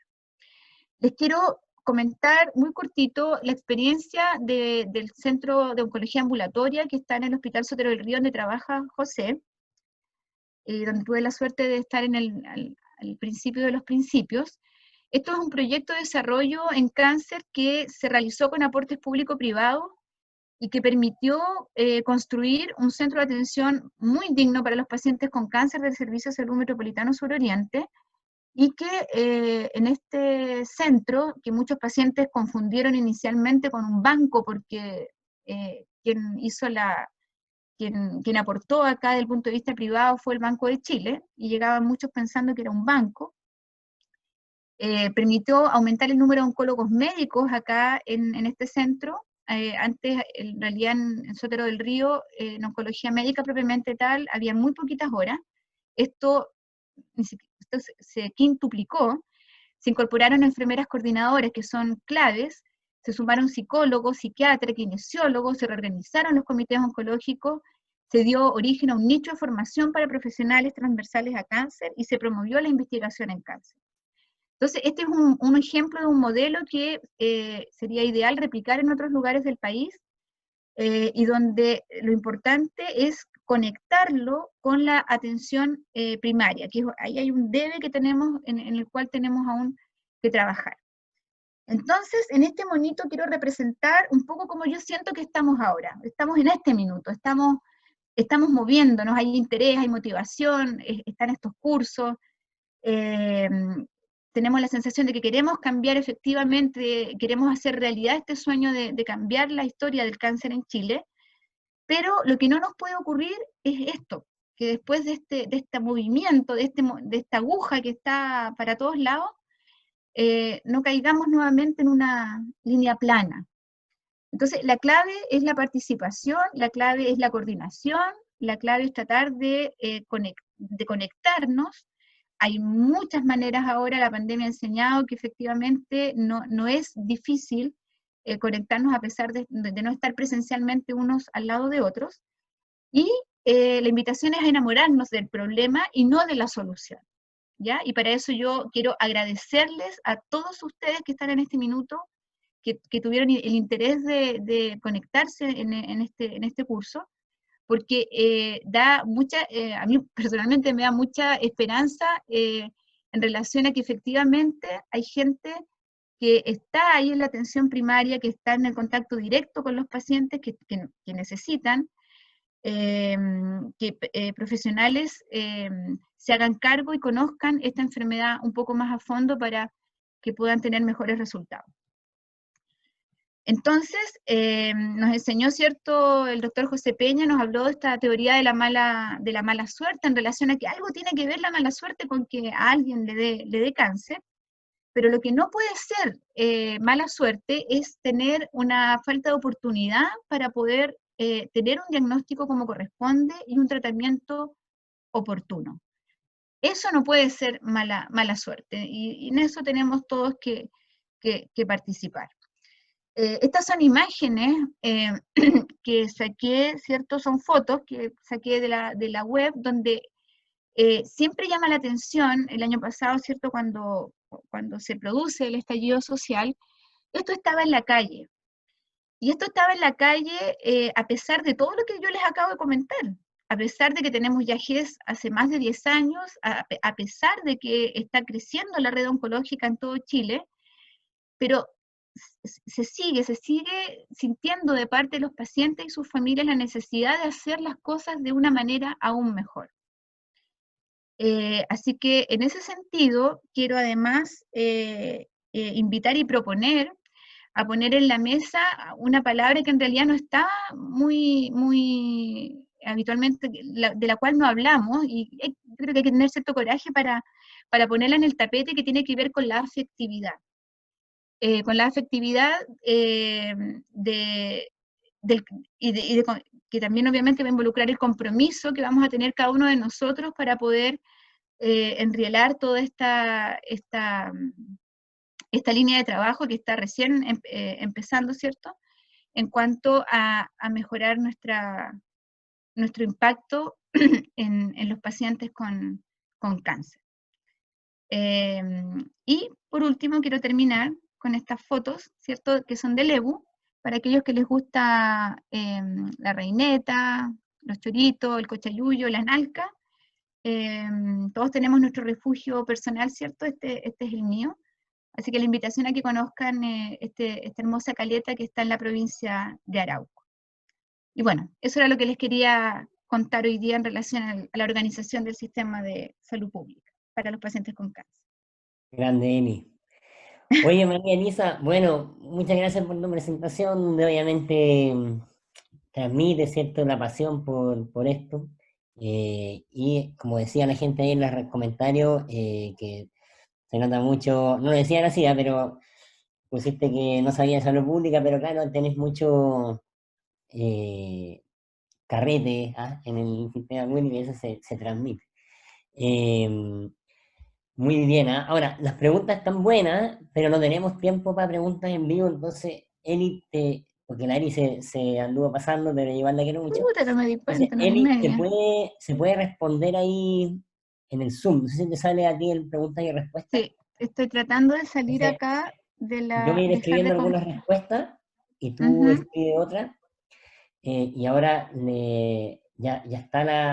Les quiero comentar muy cortito la experiencia del Centro de Oncología Ambulatoria que está en el Hospital Sotero del Río, donde trabaja José, donde tuve la suerte de estar al principio de los principios. Esto es un proyecto de desarrollo en cáncer que se realizó con aportes público-privados y que permitió construir un centro de atención muy digno para los pacientes con cáncer del Servicio de Salud Metropolitano Suroriente, y que en este centro, que muchos pacientes confundieron inicialmente con un banco, porque quien aportó acá desde el punto de vista privado fue el Banco de Chile, y llegaban muchos pensando que era un banco. Permitió aumentar el número de oncólogos médicos acá en este centro. Antes, en realidad, en Sotero del Río, en oncología médica propiamente tal, había muy poquitas horas. Esto se quintuplicó, se incorporaron enfermeras coordinadoras que son claves, se sumaron psicólogos, psiquiatras, kinesiólogos, se reorganizaron los comités oncológicos, se dio origen a un nicho de formación para profesionales transversales a cáncer y se promovió la investigación en cáncer. Entonces, este es un ejemplo de un modelo que sería ideal replicar en otros lugares del país, y donde lo importante es conectarlo con la atención primaria, que ahí hay un debe que tenemos, en el cual tenemos aún que trabajar. Entonces, en este monito quiero representar un poco cómo yo siento que estamos ahora. Estamos en este minuto, estamos moviéndonos, hay interés, hay motivación, están estos cursos, tenemos la sensación de que queremos cambiar efectivamente, queremos hacer realidad este sueño de cambiar la historia del cáncer en Chile, pero lo que no nos puede ocurrir es esto, que después de este movimiento, de esta aguja que está para todos lados, no caigamos nuevamente en una línea plana. Entonces, la clave es la participación, la clave es la coordinación, la clave es tratar de conectarnos hay muchas maneras ahora, la pandemia ha enseñado que efectivamente no es difícil conectarnos a pesar de no estar presencialmente unos al lado de otros, y la invitación es a enamorarnos del problema y no de la solución, ¿ya? Y para eso yo quiero agradecerles a todos ustedes que están en este minuto, que tuvieron el interés de conectarse en este curso, porque a mí personalmente me da mucha esperanza en relación a que efectivamente hay gente que está ahí en la atención primaria, que está en el contacto directo con los pacientes que necesitan, que profesionales se hagan cargo y conozcan esta enfermedad un poco más a fondo para que puedan tener mejores resultados. Entonces, nos enseñó, ¿cierto? El doctor José Peña nos habló de esta teoría de la mala suerte en relación a que algo tiene que ver la mala suerte con que a alguien le dé cáncer, pero lo que no puede ser mala suerte es tener una falta de oportunidad para poder tener un diagnóstico como corresponde y un tratamiento oportuno. Eso no puede ser mala suerte, y en eso tenemos todos que participar. Estas son imágenes que saqué, ¿cierto? Son fotos que saqué de la web, donde siempre llama la atención, el año pasado, ¿cierto? Cuando se produce el estallido social, esto estaba en la calle. Y esto estaba en la calle a pesar de todo lo que yo les acabo de comentar, a pesar de que tenemos ya GES hace más de 10 años, a pesar de que está creciendo la red oncológica en todo Chile, pero se sigue sintiendo de parte de los pacientes y sus familias la necesidad de hacer las cosas de una manera aún mejor. Así que en ese sentido, quiero además invitar y proponer a poner en la mesa una palabra que en realidad no está muy habitualmente, de la cual no hablamos, y yo creo que hay que tener cierto coraje para ponerla en el tapete, que tiene que ver con la afectividad. Que también obviamente va a involucrar el compromiso que vamos a tener cada uno de nosotros para poder enrielar toda esta línea de trabajo que está recién empezando, ¿cierto? En cuanto a mejorar nuestro impacto en los pacientes con cáncer. Y por último quiero terminar con estas fotos, ¿cierto? Que son de Lebu, para aquellos que les gusta la reineta, los choritos, el cochayuyo, la nalca. Todos tenemos nuestro refugio personal, ¿cierto? Este es el mío. Así que la invitación a que conozcan esta hermosa caleta que está en la provincia de Arauco. Y bueno, eso era lo que les quería contar hoy día en relación a la organización del sistema de salud pública para los pacientes con cáncer. Grande, Emi. Oye, María Elisa, bueno, muchas gracias por tu presentación, donde obviamente transmite, ¿cierto?, la pasión por esto. Y como decía la gente ahí en los comentarios, que se nota mucho, no lo decían así, pero pusiste que no sabía de salud pública, pero claro, tenés mucho carrete en el sistema público y eso se transmite. Muy bien, ahora, las preguntas están buenas, pero no tenemos tiempo para preguntas en vivo, entonces, Eli, porque la Eli se anduvo pasando, pero igual la quiero mucho. Puta, no me di Entonces, cuenta, 9:30. Eli, se puede responder ahí en el Zoom. No sé si te sale a ti el preguntas y respuestas. Sí, estoy tratando de salir Entonces, acá de yo voy a ir dejar escribiendo de algunas respuestas y tú escribes otras. Y ahora ya está la